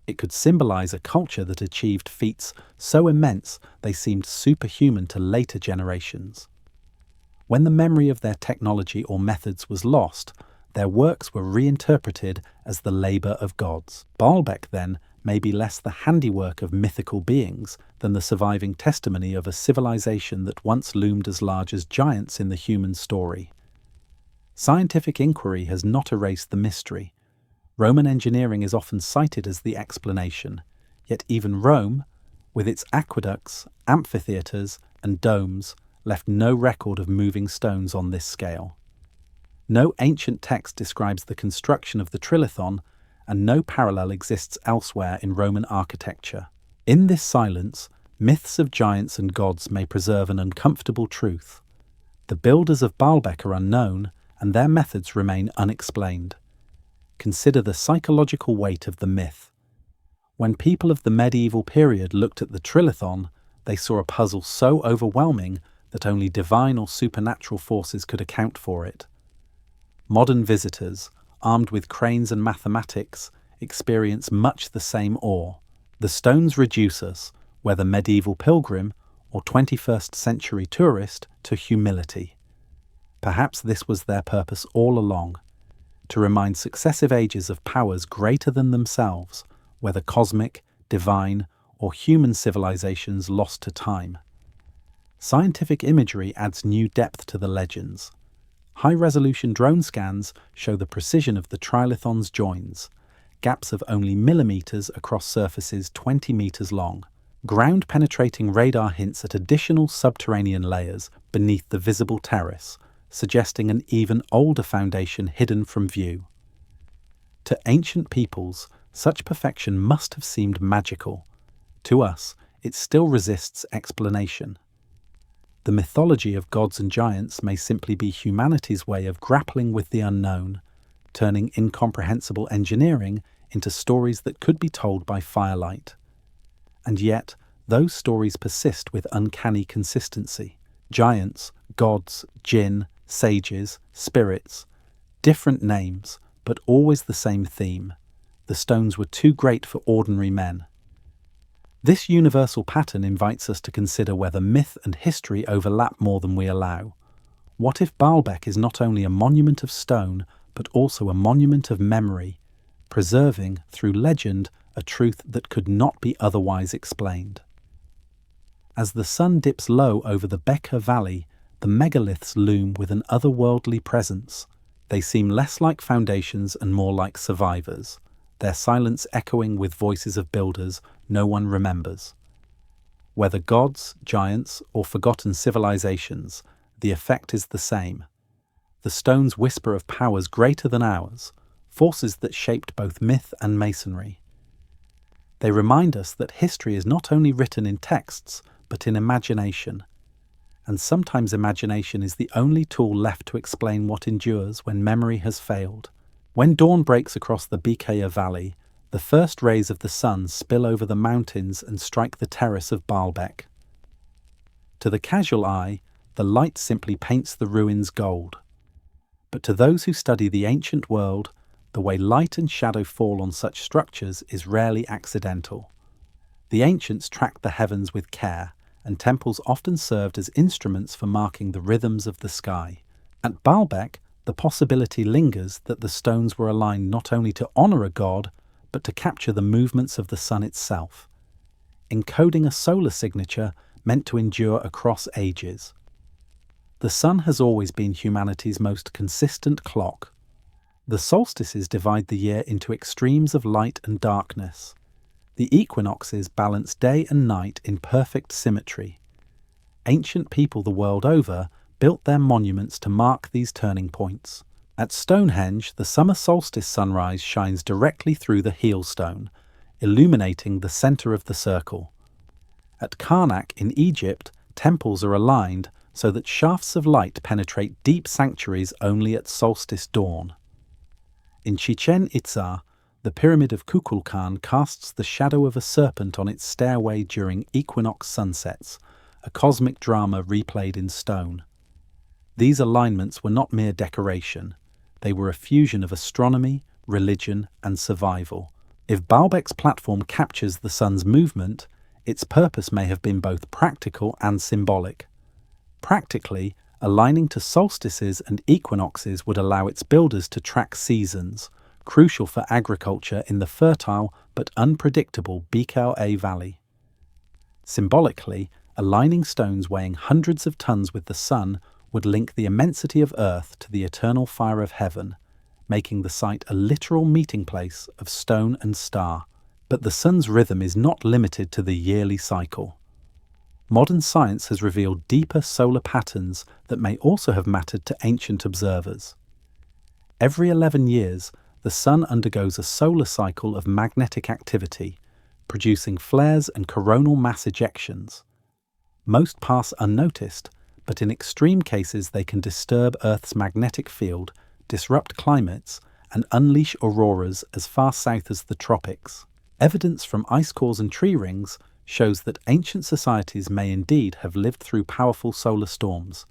Speaker 1: It could symbolize a culture that achieved feats so immense they seemed superhuman to later generations. When the memory of their technology or methods was lost, their works were reinterpreted as the labor of gods. Baalbek, then, may be less the handiwork of mythical beings than the surviving testimony of a civilization that once loomed as large as giants in the human story. Scientific inquiry has not erased the mystery. Roman engineering is often cited as the explanation, yet even Rome, with its aqueducts, amphitheatres, and domes, left no record of moving stones on this scale. No ancient text describes the construction of the trilithon, and no parallel exists elsewhere in Roman architecture. In this silence, myths of giants and gods may preserve an uncomfortable truth. The builders of Baalbek are unknown, and their methods remain unexplained. Consider the psychological weight of the myth. When people of the medieval period looked at the trilithon, they saw a puzzle so overwhelming that only divine or supernatural forces could account for it. Modern visitors, armed with cranes and mathematics, experience much the same awe. The stones reduce us, whether medieval pilgrim or 21st century tourist, to humility. Perhaps this was their purpose all along, to remind successive ages of powers greater than themselves, whether cosmic, divine, or human civilizations lost to time. Scientific imagery adds new depth to the legends. High-resolution drone scans show the precision of the trilithon's joins, gaps of only millimeters across surfaces 20 meters long. Ground-penetrating radar hints at additional subterranean layers beneath the visible terrace, suggesting an even older foundation hidden from view. To ancient peoples, such perfection must have seemed magical. To us, it still resists explanation. The mythology of gods and giants may simply be humanity's way of grappling with the unknown, turning incomprehensible engineering into stories that could be told by firelight. And yet, those stories persist with uncanny consistency. Giants, gods, jinn, sages, spirits, different names, but always the same theme. The stones were too great for ordinary men. This universal pattern invites us to consider whether myth and history overlap more than we allow. What if Baalbek is not only a monument of stone, but also a monument of memory, preserving, through legend, a truth that could not be otherwise explained? As the sun dips low over the Becker Valley, the megaliths loom with an otherworldly presence. They seem less like foundations and more like survivors, their silence echoing with voices of builders no one remembers. Whether gods, giants, or forgotten civilizations, the effect is the same. The stones whisper of powers greater than ours, forces that shaped both myth and masonry. They remind us that history is not only written in texts, but in imagination. And sometimes imagination is the only tool left to explain what endures when memory has failed. When dawn breaks across the Beker Valley, the first rays of the sun spill over the mountains and strike the terrace of Baalbek. To the casual eye, the light simply paints the ruins gold. But to those who study the ancient world, the way light and shadow fall on such structures is rarely accidental. The ancients tracked the heavens with care, and temples often served as instruments for marking the rhythms of the sky. At Balbeck, the possibility lingers that the stones were aligned not only to honor a god, but to capture the movements of the sun itself, encoding a solar signature meant to endure across ages. The sun has always been humanity's most consistent clock. The solstices divide the year into extremes of light and darkness. The equinoxes balance day and night in perfect symmetry. Ancient people the world over built their monuments to mark these turning points. At Stonehenge, the summer solstice sunrise shines directly through the heel stone, illuminating the center of the circle. At Karnak in Egypt, temples are aligned so that shafts of light penetrate deep sanctuaries only at solstice dawn. In Chichen Itza, the pyramid of Kukulkan casts the shadow of a serpent on its stairway during equinox sunsets, a cosmic drama replayed in stone. These alignments were not mere decoration. They were a fusion of astronomy, religion, and survival, If Baalbek's platform captures the sun's movement, its purpose may have been both practical and symbolic. Practically, aligning to solstices and equinoxes would allow its builders to track seasons, crucial for agriculture in the fertile but unpredictable Beek-el-A Valley. Symbolically, aligning stones weighing hundreds of tons with the sun would link the immensity of Earth to the eternal fire of heaven, making the site a literal meeting place of stone and star. But the sun's rhythm is not limited to the yearly cycle. Modern science has revealed deeper solar patterns that may also have mattered to ancient observers. Every 11 years, the sun undergoes a solar cycle of magnetic activity, producing flares and coronal mass ejections. Most pass unnoticed, but in extreme cases they can disturb Earth's magnetic field, disrupt climates, and unleash auroras as far south as the tropics. Evidence from ice cores and tree rings shows that ancient societies may indeed have lived through powerful solar storms.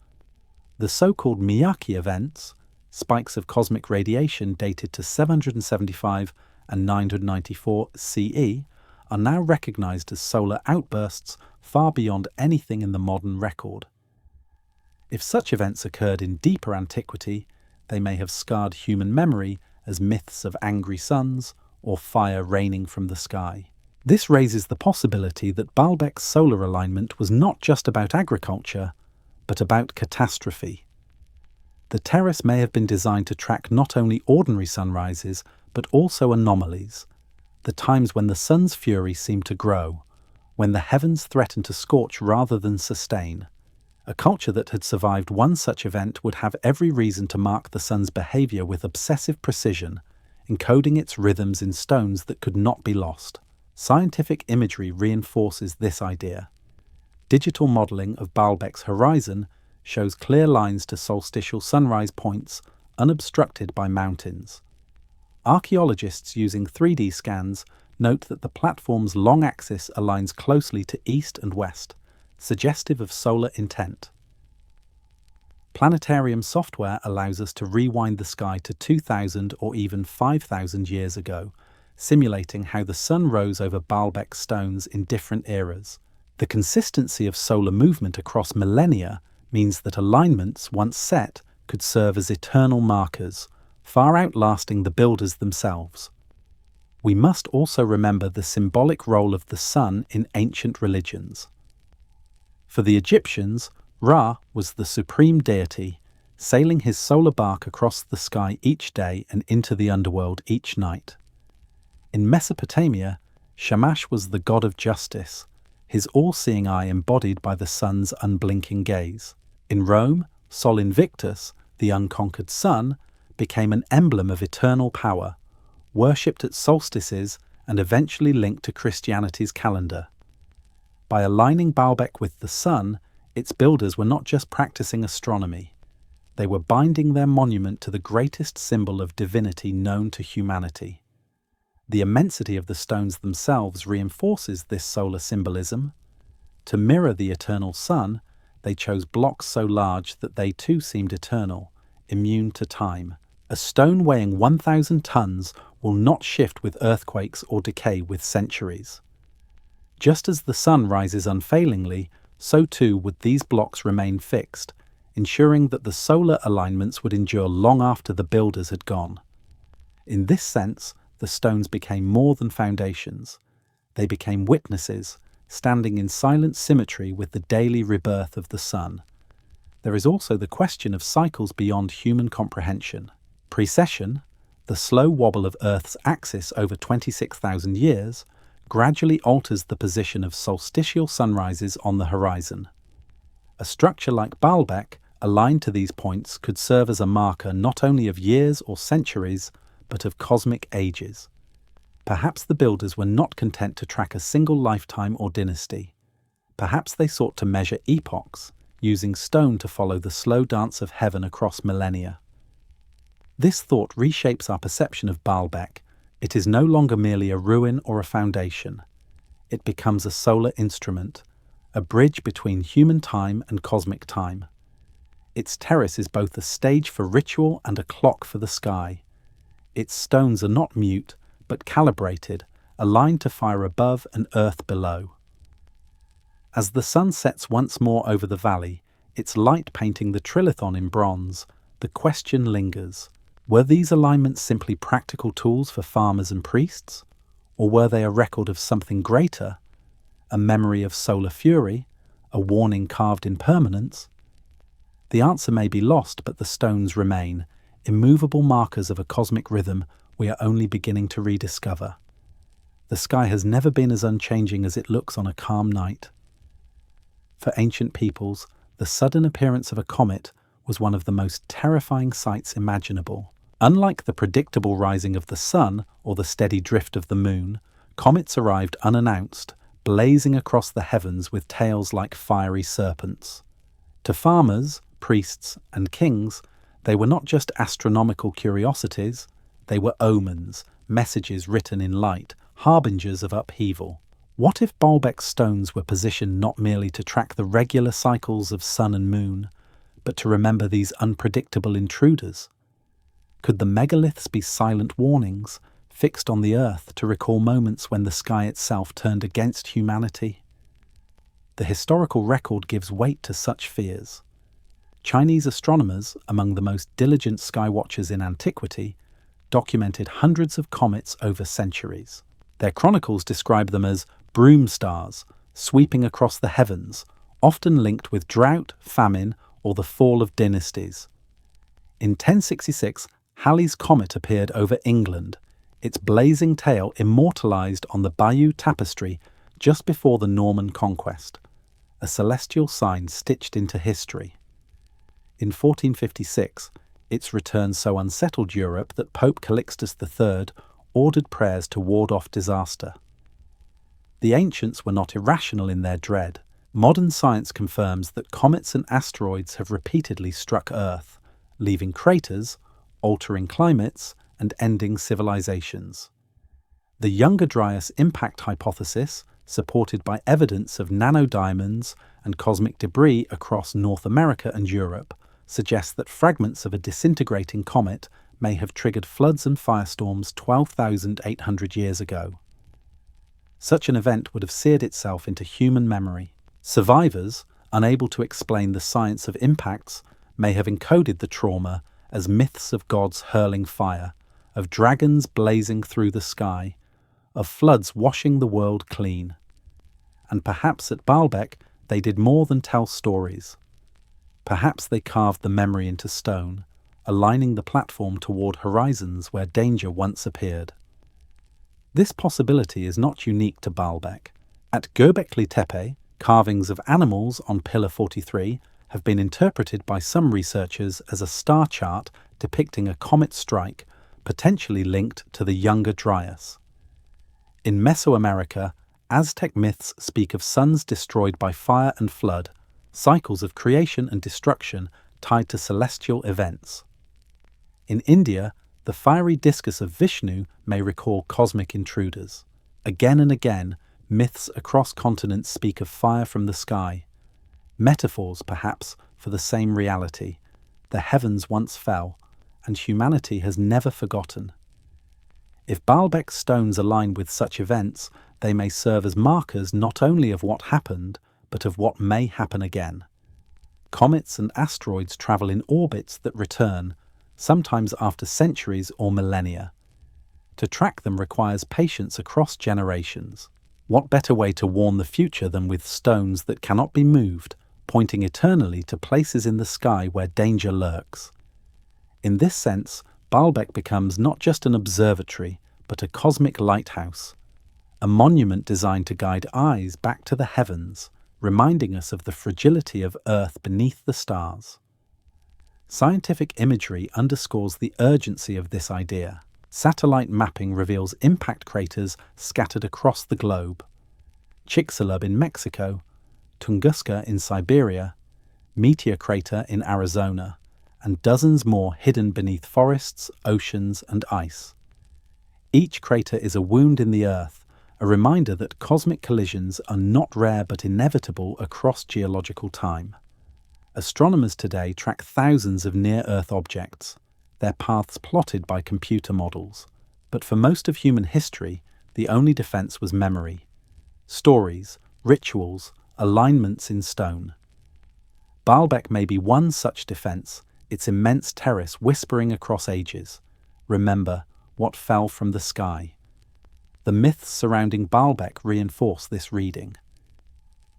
Speaker 1: The so-called Miyake events, spikes of cosmic radiation dated to 775 and 994 CE, are now recognized as solar outbursts far beyond anything in the modern record. If such events occurred in deeper antiquity, they may have scarred human memory as myths of angry suns or fire raining from the sky. This raises the possibility that Baalbek's solar alignment was not just about agriculture, but about catastrophe. The terrace may have been designed to track not only ordinary sunrises, but also anomalies, the times when the sun's fury seemed to grow, when the heavens threatened to scorch rather than sustain. A culture that had survived one such event would have every reason to mark the sun's behavior with obsessive precision, encoding its rhythms in stones that could not be lost. Scientific imagery reinforces this idea. Digital modelling of Baalbek's horizon shows clear lines to solstitial sunrise points unobstructed by mountains. Archaeologists using 3D scans note that the platform's long axis aligns closely to east and west, suggestive of solar intent. Planetarium software allows us to rewind the sky to 2,000 or even 5,000 years ago, simulating how the sun rose over Baalbek stones in different eras. The consistency of solar movement across millennia means that alignments, once set, could serve as eternal markers, far outlasting the builders themselves. We must also remember the symbolic role of the sun in ancient religions. For the Egyptians, Ra was the supreme deity, sailing his solar bark across the sky each day and into the underworld each night. In Mesopotamia, Shamash was the god of justice, his all-seeing eye embodied by the sun's unblinking gaze. In Rome, Sol Invictus, the unconquered sun, became an emblem of eternal power, worshipped at solstices and eventually linked to Christianity's calendar. By aligning Baalbek with the sun, its builders were not just practicing astronomy. They were binding their monument to the greatest symbol of divinity known to humanity. The immensity of the stones themselves reinforces this solar symbolism. To mirror the eternal sun, they chose blocks so large that they too seemed eternal, immune to time. A stone weighing 1,000 tons will not shift with earthquakes or decay with centuries. Just as the sun rises unfailingly, so too would these blocks remain fixed, ensuring that the solar alignments would endure long after the builders had gone. In this sense, the stones became more than foundations. They became witnesses, standing in silent symmetry with the daily rebirth of the sun. There is also the question of cycles beyond human comprehension. Precession, the slow wobble of Earth's axis over 26,000 years, gradually alters the position of solstitial sunrises on the horizon. A structure like Balbeck, aligned to these points, could serve as a marker not only of years or centuries, but of cosmic ages. Perhaps the builders were not content to track a single lifetime or dynasty. Perhaps they sought to measure epochs, using stone to follow the slow dance of heaven across millennia. This thought reshapes our perception of Baalbek. It is no longer merely a ruin or a foundation. It becomes a solar instrument, a bridge between human time and cosmic time. Its terrace is both a stage for ritual and a clock for the sky. Its stones are not mute, but calibrated, aligned to fire above and Earth below. As the sun sets once more over the valley, its light painting the trilithon in bronze, the question lingers. Were these alignments simply practical tools for farmers and priests? Or were they a record of something greater? A memory of solar fury? A warning carved in permanence? The answer may be lost, but the stones remain, immovable markers of a cosmic rhythm we are only beginning to rediscover. The sky has never been as unchanging as it looks on a calm night. For ancient peoples, the sudden appearance of a comet was one of the most terrifying sights imaginable. Unlike the predictable rising of the sun or the steady drift of the moon, comets arrived unannounced, blazing across the heavens with tails like fiery serpents. To farmers, priests, and kings, they were not just astronomical curiosities, they were omens, messages written in light, harbingers of upheaval. What if Baalbek's stones were positioned not merely to track the regular cycles of sun and moon, but to remember these unpredictable intruders? Could the megaliths be silent warnings, fixed on the earth to recall moments when the sky itself turned against humanity? The historical record gives weight to such fears. Chinese astronomers, among the most diligent skywatchers in antiquity, documented hundreds of comets over centuries. Their chronicles describe them as broom stars, sweeping across the heavens, often linked with drought, famine, or the fall of dynasties. In 1066, Halley's comet appeared over England, its blazing tail immortalized on the Bayeux Tapestry just before the Norman conquest, a celestial sign stitched into history. In 1456, its return so unsettled Europe that Pope Calixtus III ordered prayers to ward off disaster. The ancients were not irrational in their dread. Modern science confirms that comets and asteroids have repeatedly struck Earth, leaving craters, altering climates, and ending civilizations. The Younger Dryas impact hypothesis, supported by evidence of nanodiamonds and cosmic debris across North America and Europe, suggests that fragments of a disintegrating comet may have triggered floods and firestorms 12,800 years ago. Such an event would have seared itself into human memory. Survivors, unable to explain the science of impacts, may have encoded the trauma as myths of gods hurling fire, of dragons blazing through the sky, of floods washing the world clean. And perhaps at Balbeck they did more than tell stories. Perhaps they carved the memory into stone, aligning the platform toward horizons where danger once appeared. This possibility is not unique to Balbeck. At Göbekli Tepe, carvings of animals on Pillar 43 have been interpreted by some researchers as a star chart depicting a comet strike, potentially linked to the Younger Dryas. In Mesoamerica, Aztec myths speak of suns destroyed by fire and flood, cycles of creation and destruction tied to celestial events. In India, the fiery discus of Vishnu may recall cosmic intruders. Again and again, myths across continents speak of fire from the sky, metaphors perhaps for the same reality. The heavens once fell, and humanity has never forgotten. If Baalbek's stones align with such events, they may serve as markers not only of what happened, but of what may happen again. Comets and asteroids travel in orbits that return, sometimes after centuries or millennia. To track them requires patience across generations. What better way to warn the future than with stones that cannot be moved, pointing eternally to places in the sky where danger lurks? In this sense, Balbeck becomes not just an observatory, but a cosmic lighthouse, a monument designed to guide eyes back to the heavens, reminding us of the fragility of Earth beneath the stars. Scientific imagery underscores the urgency of this idea. Satellite mapping reveals impact craters scattered across the globe. Chicxulub in Mexico, Tunguska in Siberia, Meteor Crater in Arizona, and dozens more hidden beneath forests, oceans, and ice. Each crater is a wound in the Earth, a reminder that cosmic collisions are not rare but inevitable across geological time. Astronomers today track thousands of near-Earth objects, their paths plotted by computer models. But for most of human history, the only defense was memory. Stories, rituals, alignments in stone. Baalbek may be one such defense, its immense terrace whispering across ages. Remember what fell from the sky. The myths surrounding Baalbek reinforce this reading.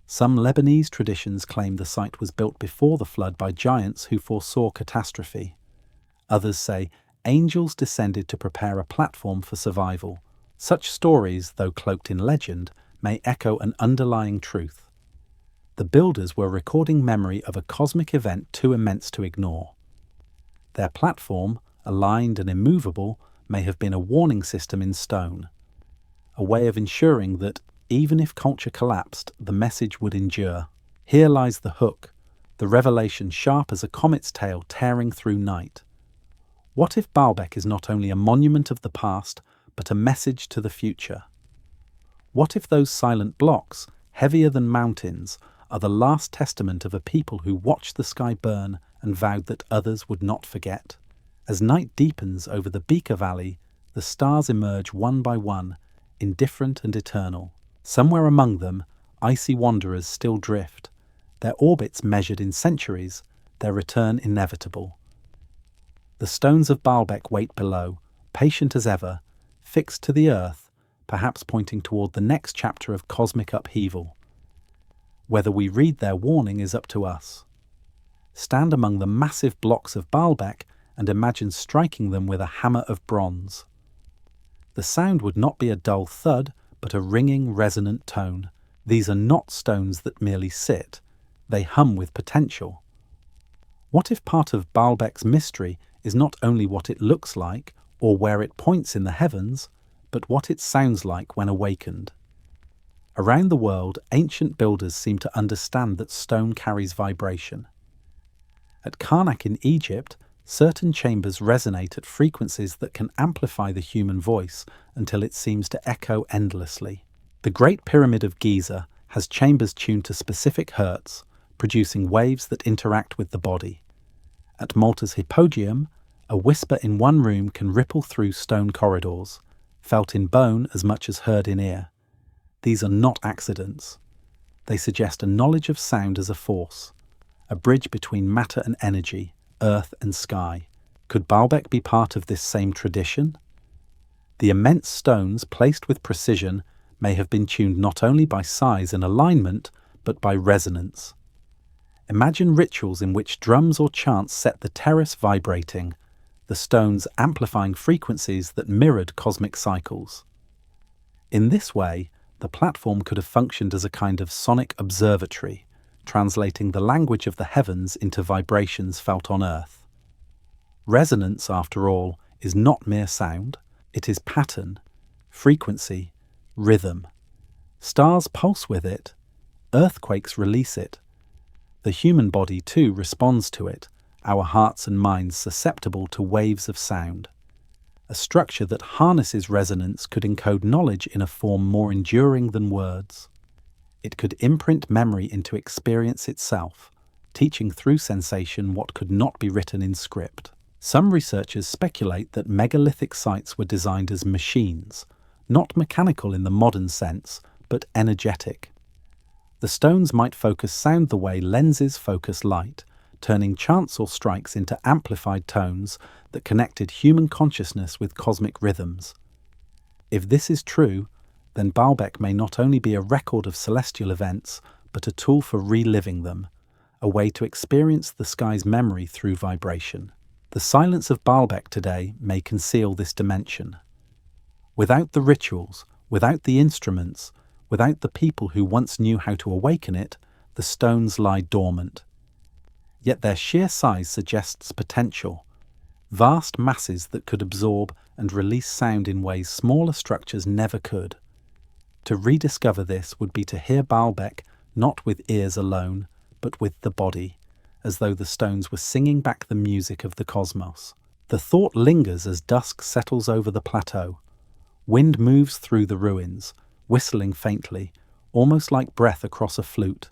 Speaker 1: Some Lebanese traditions claim the site was built before the flood by giants who foresaw catastrophe. Others say angels descended to prepare a platform for survival. Such stories, though cloaked in legend, may echo an underlying truth. The builders were recording memory of a cosmic event too immense to ignore. Their platform, aligned and immovable, may have been a warning system in stone, a way of ensuring that, even if culture collapsed, the message would endure. Here lies the hook, the revelation sharp as a comet's tail tearing through night. What if Balbeck is not only a monument of the past, but a message to the future? What if those silent blocks, heavier than mountains, are the last testament of a people who watched the sky burn and vowed that others would not forget? As night deepens over the Beaker Valley, the stars emerge one by one, indifferent and eternal. Somewhere among them, icy wanderers still drift, their orbits measured in centuries, their return inevitable. The stones of Baalbek wait below, patient as ever, fixed to the earth, perhaps pointing toward the next chapter of cosmic upheaval. Whether we read their warning is up to us. Stand among the massive blocks of Baalbek and imagine striking them with a hammer of bronze. The sound would not be a dull thud, but a ringing, resonant tone. These are not stones that merely sit, they hum with potential. What if part of Baalbek's mystery is not only what it looks like or where it points in the heavens, but what it sounds like when awakened? Around the world, ancient builders seem to understand that stone carries vibration. At Karnak in Egypt, certain chambers resonate at frequencies that can amplify the human voice until it seems to echo endlessly. The Great Pyramid of Giza has chambers tuned to specific hertz, producing waves that interact with the body. At Malta's Hippogeium, a whisper in one room can ripple through stone corridors, felt in bone as much as heard in ear. These are not accidents. They suggest a knowledge of sound as a force, a bridge between matter and energy, earth and sky. Could Baalbek be part of this same tradition? The immense stones, placed with precision, may have been tuned not only by size and alignment, but by resonance. Imagine rituals in which drums or chants set the terrace vibrating, the stones amplifying frequencies that mirrored cosmic cycles. In this way, the platform could have functioned as a kind of sonic observatory, translating the language of the heavens into vibrations felt on Earth. Resonance, after all, is not mere sound, it is pattern, frequency, rhythm. Stars pulse with it, earthquakes release it. The human body, too, responds to it, our hearts and minds susceptible to waves of sound. A structure that harnesses resonance could encode knowledge in a form more enduring than words. It could imprint memory into experience itself, teaching through sensation what could not be written in script. Some researchers speculate that megalithic sites were designed as machines, not mechanical in the modern sense, but energetic. The stones might focus sound the way lenses focus light, turning chants or strikes into amplified tones that connected human consciousness with cosmic rhythms. If this is true, then Baalbek may not only be a record of celestial events, but a tool for reliving them, a way to experience the sky's memory through vibration. The silence of Baalbek today may conceal this dimension. Without the rituals, without the instruments, without the people who once knew how to awaken it, the stones lie dormant. Yet their sheer size suggests potential, vast masses that could absorb and release sound in ways smaller structures never could. To rediscover this would be to hear Baalbek not with ears alone, but with the body, as though the stones were singing back the music of the cosmos. The thought lingers as dusk settles over the plateau. Wind moves through the ruins, whistling faintly, almost like breath across a flute.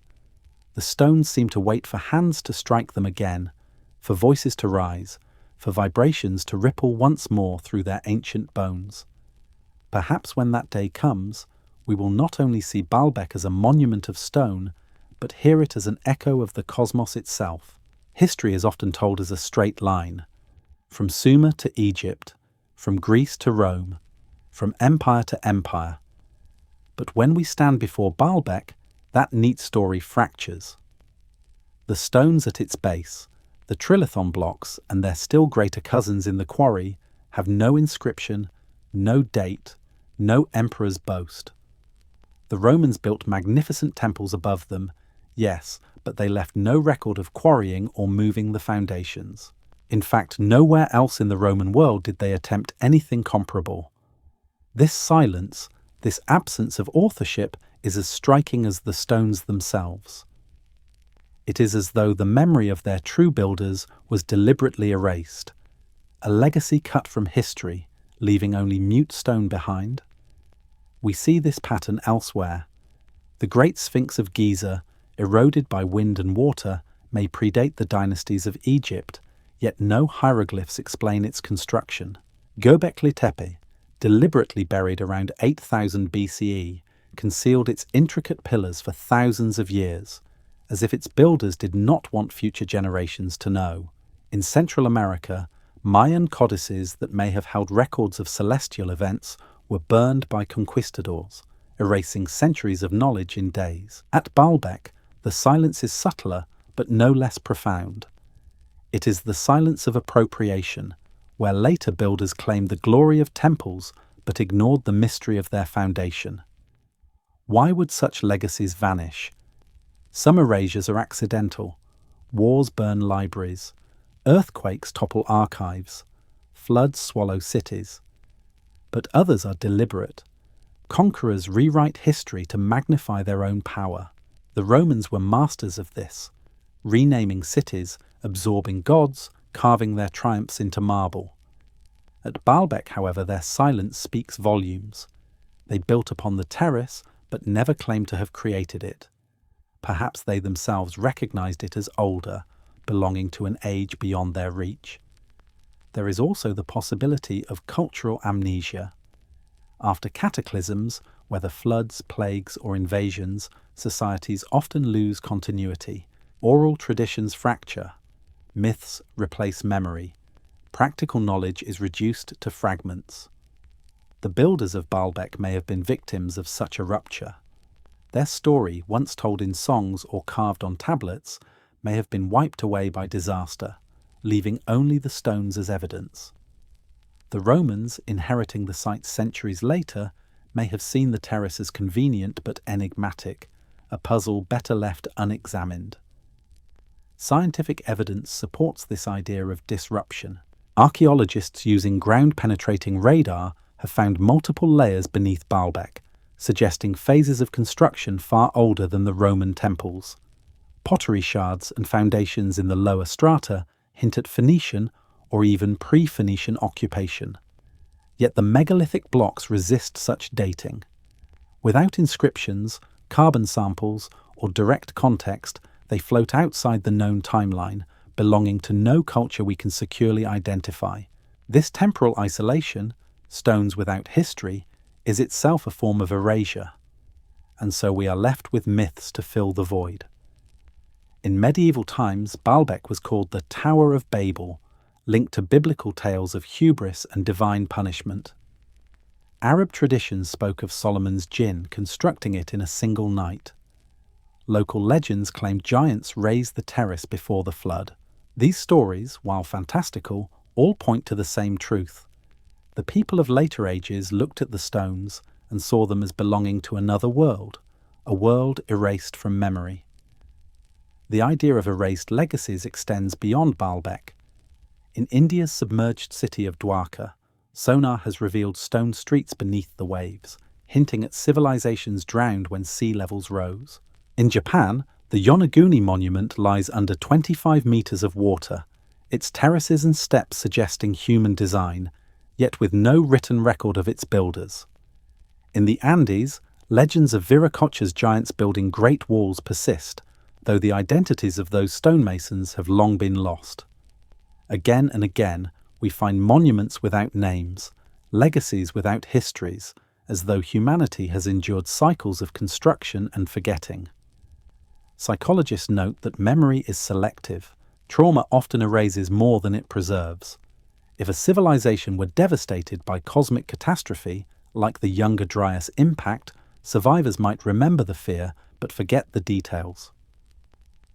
Speaker 1: The stones seem to wait for hands to strike them again, for voices to rise, for vibrations to ripple once more through their ancient bones. Perhaps when that day comes, we will not only see Baalbek as a monument of stone, but hear it as an echo of the cosmos itself. History is often told as a straight line, from Sumer to Egypt, from Greece to Rome, from empire to empire. But when we stand before Baalbek, that neat story fractures. The stones at its base, the trilithon blocks and their still greater cousins in the quarry, have no inscription, no date, no emperor's boast. The Romans built magnificent temples above them, yes, but they left no record of quarrying or moving the foundations. In fact, nowhere else in the Roman world did they attempt anything comparable. This silence, this absence of authorship, is as striking as the stones themselves. It is as though the memory of their true builders was deliberately erased, a legacy cut from history, leaving only mute stone behind. We see this pattern elsewhere. The Great Sphinx of Giza, eroded by wind and water, may predate the dynasties of Egypt, yet no hieroglyphs explain its construction. Göbekli Tepe, deliberately buried around 8000 BCE, concealed its intricate pillars for thousands of years, as if its builders did not want future generations to know. In Central America, Mayan codices that may have held records of celestial events were burned by conquistadors, erasing centuries of knowledge in days. At Balbeck, the silence is subtler, but no less profound. It is the silence of appropriation, where later builders claimed the glory of temples but ignored the mystery of their foundation. Why would such legacies vanish? Some erasures are accidental. Wars burn libraries. Earthquakes topple archives. Floods swallow cities. But others are deliberate. Conquerors rewrite history to magnify their own power. The Romans were masters of this, renaming cities, absorbing gods, carving their triumphs into marble. At Baalbek, however, their silence speaks volumes. They built upon the terrace, but never claimed to have created it. Perhaps they themselves recognized it as older, belonging to an age beyond their reach. There is also the possibility of cultural amnesia. After cataclysms, whether floods, plagues, or invasions, societies often lose continuity. Oral traditions fracture. Myths replace memory. Practical knowledge is reduced to fragments. The builders of Baalbek may have been victims of such a rupture. Their story, once told in songs or carved on tablets, may have been wiped away by disaster, leaving only the stones as evidence. The Romans, inheriting the site centuries later, may have seen the terrace as convenient but enigmatic, a puzzle better left unexamined. Scientific evidence supports this idea of disruption. Archaeologists using ground-penetrating radar have found multiple layers beneath Baalbek, suggesting phases of construction far older than the Roman temples. Pottery shards and foundations in the lower strata hint at Phoenician or even pre-Phoenician occupation. Yet the megalithic blocks resist such dating. Without inscriptions, carbon samples, or direct context, they float outside the known timeline, belonging to no culture we can securely identify. This temporal isolation, stones without history, is itself a form of erasure, and so we are left with myths to fill the void. In medieval times, Baalbek was called the Tower of Babel, linked to biblical tales of hubris and divine punishment. Arab traditions spoke of Solomon's jinn constructing it in a single night. Local legends claimed giants raised the terrace before the flood. These stories, while fantastical, all point to the same truth. The people of later ages looked at the stones and saw them as belonging to another world, a world erased from memory. The idea of erased legacies extends beyond Baalbek. In India's submerged city of Dwarka, sonar has revealed stone streets beneath the waves, hinting at civilizations drowned when sea levels rose. In Japan, the Yonaguni monument lies under 25 meters of water, its terraces and steps suggesting human design, yet with no written record of its builders. In the Andes, legends of Viracocha's giants building great walls persist, though the identities of those stonemasons have long been lost. Again and again, we find monuments without names, legacies without histories, as though humanity has endured cycles of construction and forgetting. Psychologists note that memory is selective. Trauma often erases more than it preserves. If a civilization were devastated by cosmic catastrophe, like the Younger Dryas impact, survivors might remember the fear but forget the details.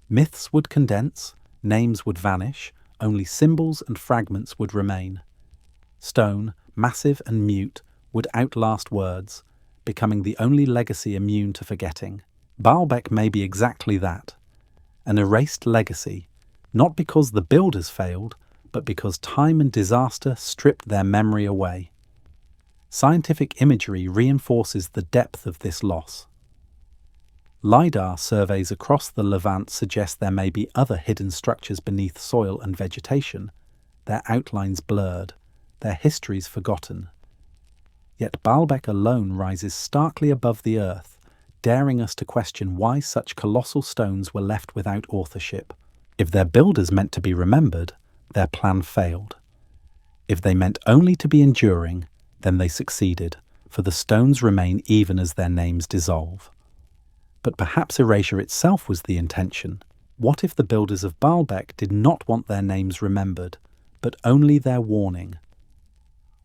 Speaker 1: Myths would condense, names would vanish, only symbols and fragments would remain. Stone, massive and mute, would outlast words, becoming the only legacy immune to forgetting. Baalbek may be exactly that, an erased legacy, not because the builders failed, but because time and disaster stripped their memory away. Scientific imagery reinforces the depth of this loss. LiDAR surveys across the Levant suggest there may be other hidden structures beneath soil and vegetation, their outlines blurred, their histories forgotten. Yet Balbeck alone rises starkly above the earth, daring us to question why such colossal stones were left without authorship. If their builders meant to be remembered, their plan failed. If they meant only to be enduring, then they succeeded, for the stones remain even as their names dissolve. But perhaps erasure itself was the intention. What if the builders of Baalbek did not want their names remembered, but only their warning?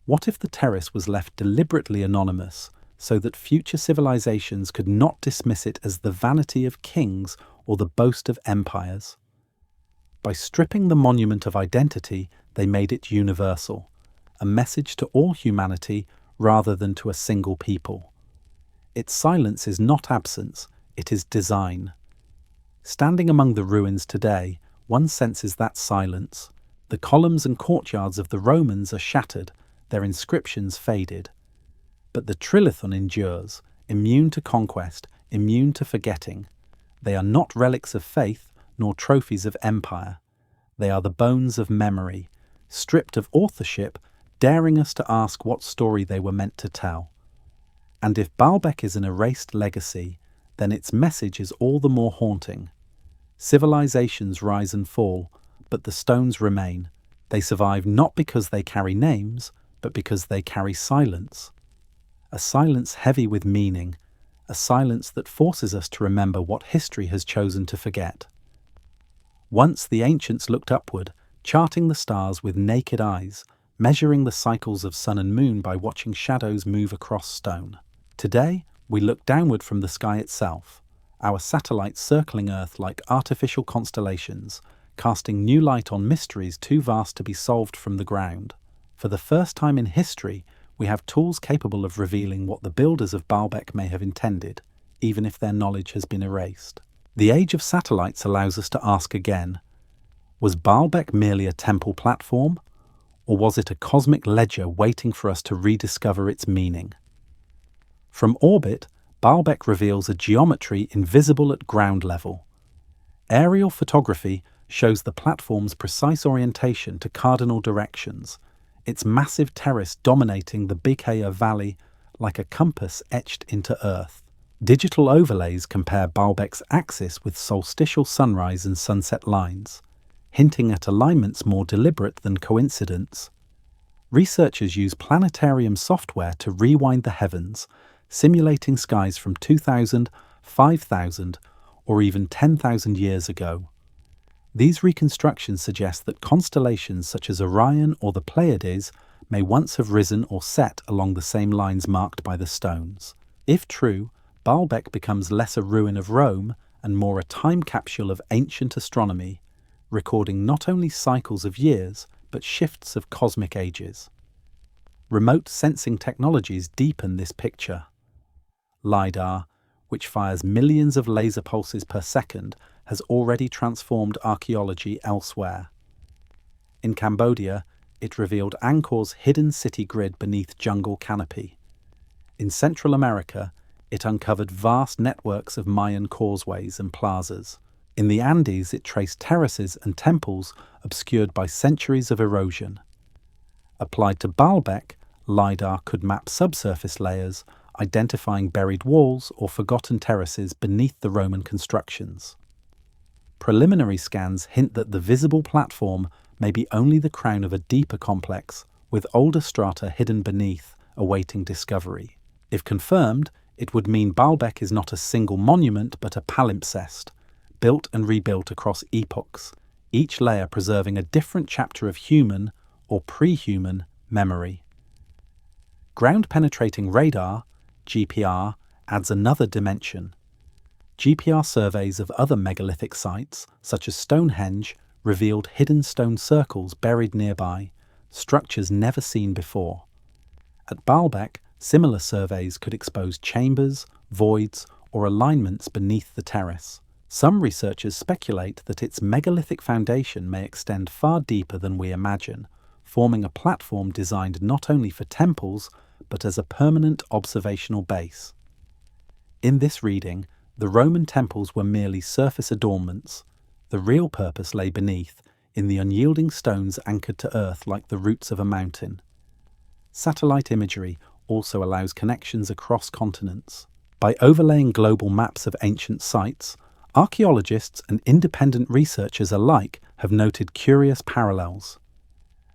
Speaker 1: What if the terrace was left deliberately anonymous, so that future civilizations could not dismiss it as the vanity of kings or the boast of empires? By stripping the monument of identity, they made it universal, a message to all humanity rather than to a single people. Its silence is not absence, it is design. Standing among the ruins today, one senses that silence. The columns and courtyards of the Romans are shattered, their inscriptions faded. But the trilithon endures, immune to conquest, immune to forgetting. They are not relics of faith, nor trophies of empire. They are the bones of memory, stripped of authorship, daring us to ask what story they were meant to tell. And if Baalbek is an erased legacy, then its message is all the more haunting. Civilizations rise and fall, but the stones remain. They survive not because they carry names, but because they carry silence. A silence heavy with meaning, a silence that forces us to remember what history has chosen to forget. Once the ancients looked upward, charting the stars with naked eyes, measuring the cycles of sun and moon by watching shadows move across stone. Today, we look downward from the sky itself, our satellites circling Earth like artificial constellations, casting new light on mysteries too vast to be solved from the ground. For the first time in history, we have tools capable of revealing what the builders of Baalbek may have intended, even if their knowledge has been erased. The age of satellites allows us to ask again, was Baalbek merely a temple platform, or was it a cosmic ledger waiting for us to rediscover its meaning? From orbit, Baalbek reveals a geometry invisible at ground level. Aerial photography shows the platform's precise orientation to cardinal directions, its massive terrace dominating the Bikea Valley like a compass etched into earth. Digital overlays compare Baalbek's axis with solstitial sunrise and sunset lines, hinting at alignments more deliberate than coincidence. Researchers use planetarium software to rewind the heavens, simulating skies from 2,000, 5,000, or even 10,000 years ago. These reconstructions suggest that constellations such as Orion or the Pleiades may once have risen or set along the same lines marked by the stones. If true, Baalbek becomes less a ruin of Rome and more a time capsule of ancient astronomy, recording not only cycles of years, but shifts of cosmic ages. Remote sensing technologies deepen this picture. LiDAR, which fires millions of laser pulses per second, has already transformed archaeology elsewhere. In Cambodia, it revealed Angkor's hidden city grid beneath jungle canopy. In Central America, it uncovered vast networks of Mayan causeways and plazas. In the Andes, it traced terraces and temples obscured by centuries of erosion. Applied to Balbeck, LiDAR could map subsurface layers, identifying buried walls or forgotten terraces beneath the Roman constructions. Preliminary scans hint that the visible platform may be only the crown of a deeper complex, with older strata hidden beneath, awaiting discovery. If confirmed, it would mean Baalbek is not a single monument but a palimpsest, built and rebuilt across epochs, each layer preserving a different chapter of human or pre-human memory. Ground-penetrating radar, GPR, adds another dimension. GPR surveys of other megalithic sites, such as Stonehenge, revealed hidden stone circles buried nearby, structures never seen before. At Balbeck, similar surveys could expose chambers, voids, or alignments beneath the terrace. Some researchers speculate that its megalithic foundation may extend far deeper than we imagine, forming a platform designed not only for temples, but as a permanent observational base. In this reading, the Roman temples were merely surface adornments. The real purpose lay beneath, in the unyielding stones anchored to earth like the roots of a mountain. Satellite imagery also allows connections across continents. By overlaying global maps of ancient sites, archaeologists and independent researchers alike have noted curious parallels.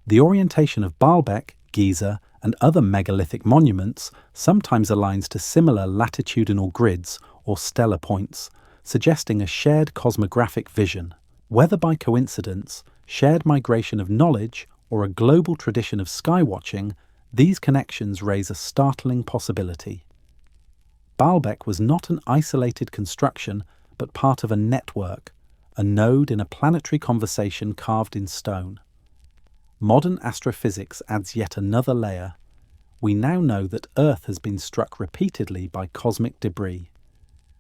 Speaker 1: The orientation of Baalbek, Giza, and other megalithic monuments sometimes aligns to similar latitudinal grids or stellar points, suggesting a shared cosmographic vision. Whether by coincidence, shared migration of knowledge, or a global tradition of skywatching, these connections raise a startling possibility. Baalbek was not an isolated construction, but part of a network, a node in a planetary conversation carved in stone. Modern astrophysics adds yet another layer. We now know that Earth has been struck repeatedly by cosmic debris.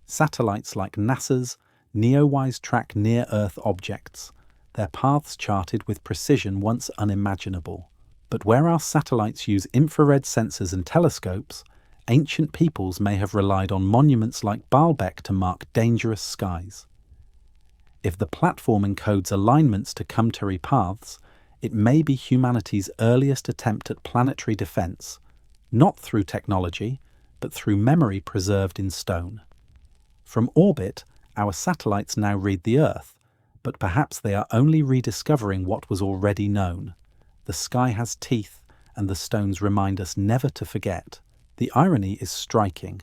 Speaker 1: Satellites like NASA's Neowise track near-Earth objects, their paths charted with precision once unimaginable. But where our satellites use infrared sensors and telescopes, ancient peoples may have relied on monuments like Baalbek to mark dangerous skies. If the platform encodes alignments to Cometary paths, it may be humanity's earliest attempt at planetary defense, not through technology, but through memory preserved in stone. From orbit, our satellites now read the Earth, but perhaps they are only rediscovering what was already known. The sky has teeth, and the stones remind us never to forget. The irony is striking.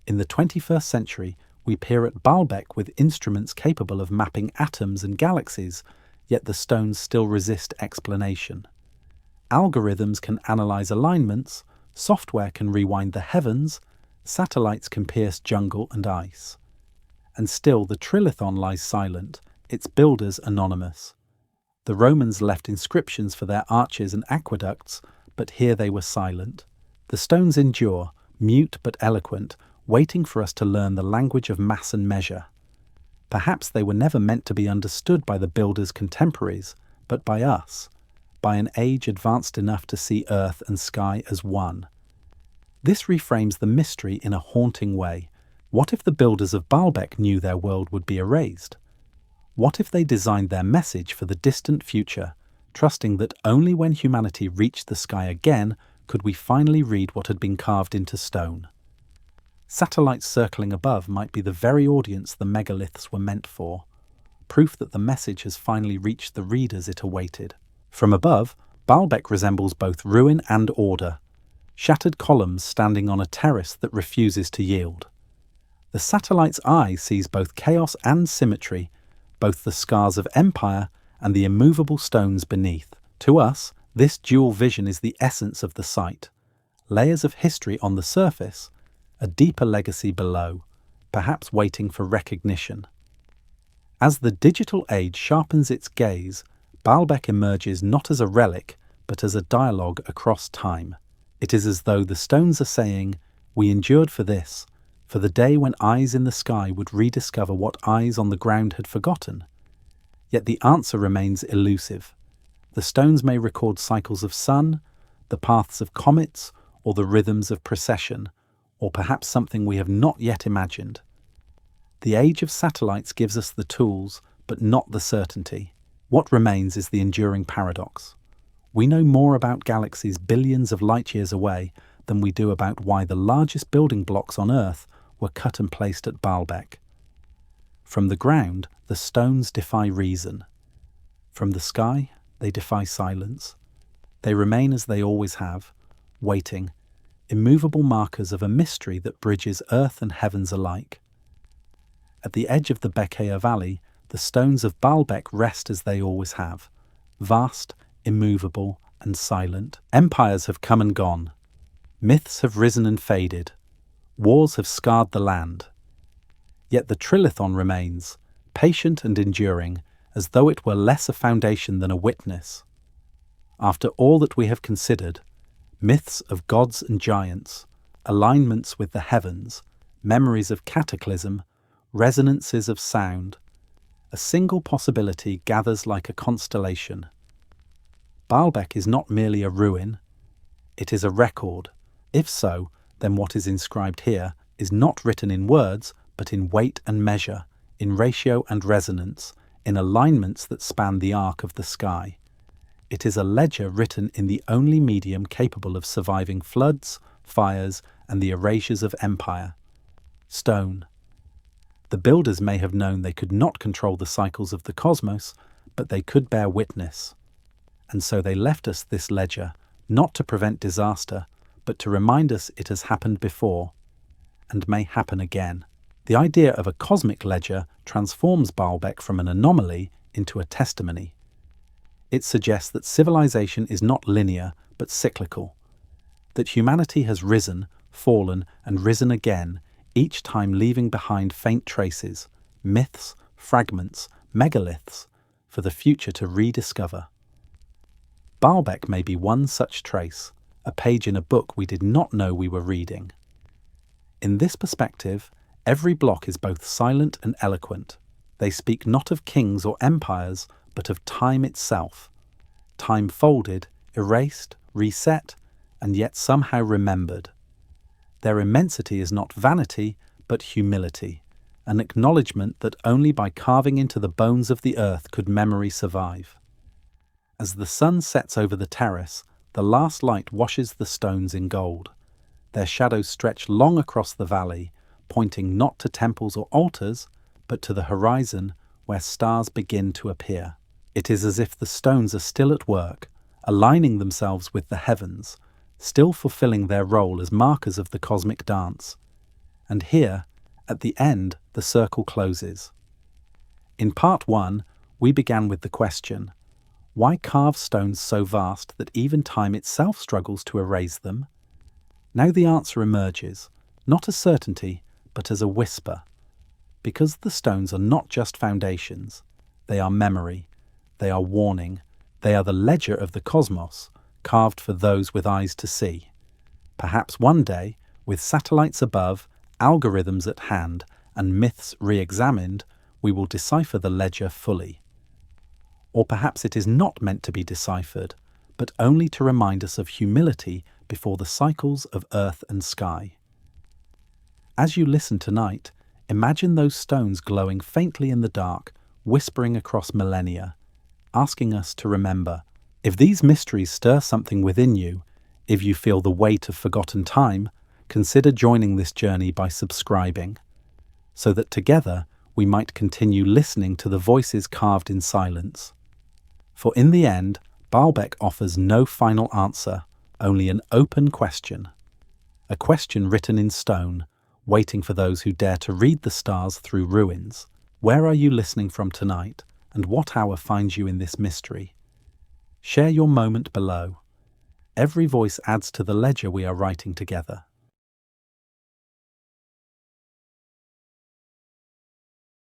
Speaker 1: In the 21st century, we peer at Baalbek with instruments capable of mapping atoms and galaxies, yet the stones still resist explanation. Algorithms can analyze alignments, software can rewind the heavens, satellites can pierce jungle and ice. And still the trilithon lies silent, its builders anonymous. The Romans left inscriptions for their arches and aqueducts, but here they were silent. The stones endure, mute but eloquent, waiting for us to learn the language of mass and measure. Perhaps they were never meant to be understood by the builders' contemporaries, but by us, by an age advanced enough to see earth and sky as one. This reframes the mystery in a haunting way. What if the builders of Baalbek knew their world would be erased? What if they designed their message for the distant future, trusting that only when humanity reached the sky again could we finally read what had been carved into stone? Satellites circling above might be the very audience the megaliths were meant for, proof that the message has finally reached the readers it awaited. From above, Baalbek resembles both ruin and order, shattered columns standing on a terrace that refuses to yield. The satellite's eye sees both chaos and symmetry, both the scars of empire and the immovable stones beneath. To us, this dual vision is the essence of the site. Layers of history on the surface, a deeper legacy below, perhaps waiting for recognition. As the digital age sharpens its gaze, Balbeck emerges not as a relic, but as a dialogue across time. It is as though the stones are saying, "We endured for this, for the day when eyes in the sky would rediscover what eyes on the ground had forgotten." Yet the answer remains elusive. The stones may record cycles of sun, the paths of comets, or the rhythms of precession, or perhaps something we have not yet imagined. The age of satellites gives us the tools, but not the certainty. What remains is the enduring paradox. We know more about galaxies billions of light years away than we do about why the largest building blocks on Earth were cut and placed at Baalbek. From the ground, the stones defy reason. From the sky, they defy silence. They remain as they always have, waiting, immovable markers of a mystery that bridges earth and heavens alike. At the edge of the Bekaa Valley, the stones of Baalbek rest as they always have, vast, immovable, and silent. Empires have come and gone. Myths have risen and faded. Wars have scarred the land. Yet the trilithon remains, patient and enduring, as though it were less a foundation than a witness. After all that we have considered, myths of gods and giants, alignments with the heavens, memories of cataclysm, resonances of sound, a single possibility gathers like a constellation. Balbeck is not merely a ruin, it is a record. If so, then what is inscribed here is not written in words, but in weight and measure, in ratio and resonance, in alignments that span the arc of the sky. It is a ledger written in the only medium capable of surviving floods, fires, and the erasures of empire: stone. The builders may have known they could not control the cycles of the cosmos, but they could bear witness. And so they left us this ledger, not to prevent disaster, but to remind us it has happened before, and may happen again. The idea of a cosmic ledger transforms Baalbek from an anomaly into a testimony. It suggests that civilization is not linear, but cyclical, that humanity has risen, fallen, and risen again, each time leaving behind faint traces, myths, fragments, megaliths, for the future to rediscover. Balbeck may be one such trace, a page in a book we did not know we were reading. In this perspective, every block is both silent and eloquent. They speak not of kings or empires, but of time itself. Time folded, erased, reset, and yet somehow remembered. Their immensity is not vanity, but humility, an acknowledgement that only by carving into the bones of the earth could memory survive. As the sun sets over the terrace, the last light washes the stones in gold. Their shadows stretch long across the valley, pointing not to temples or altars, but to the horizon where stars begin to appear. It is as if the stones are still at work, aligning themselves with the heavens, still fulfilling their role as markers of the cosmic dance. And here, at the end, the circle closes. In part 1, we began with the question, why carve stones so vast that even time itself struggles to erase them? Now the answer emerges, not as certainty, but as a whisper. Because the stones are not just foundations, they are memory, they are warning, they are the ledger of the cosmos, carved for those with eyes to see. Perhaps one day, with satellites above, algorithms at hand, and myths re-examined, we will decipher the ledger fully. Or perhaps it is not meant to be deciphered, but only to remind us of humility before the cycles of earth and sky. As you listen tonight, imagine those stones glowing faintly in the dark, whispering across millennia, asking us to remember. If these mysteries stir something within you, if you feel the weight of forgotten time, consider joining this journey by subscribing, so that together we might continue listening to the voices carved in silence. For in the end, Balbeck offers no final answer, only an open question. A question written in stone, waiting for those who dare to read the stars through ruins. Where are you listening from tonight, and what hour finds you in this mystery? Share your moment below. Every voice adds to the ledger we are writing together.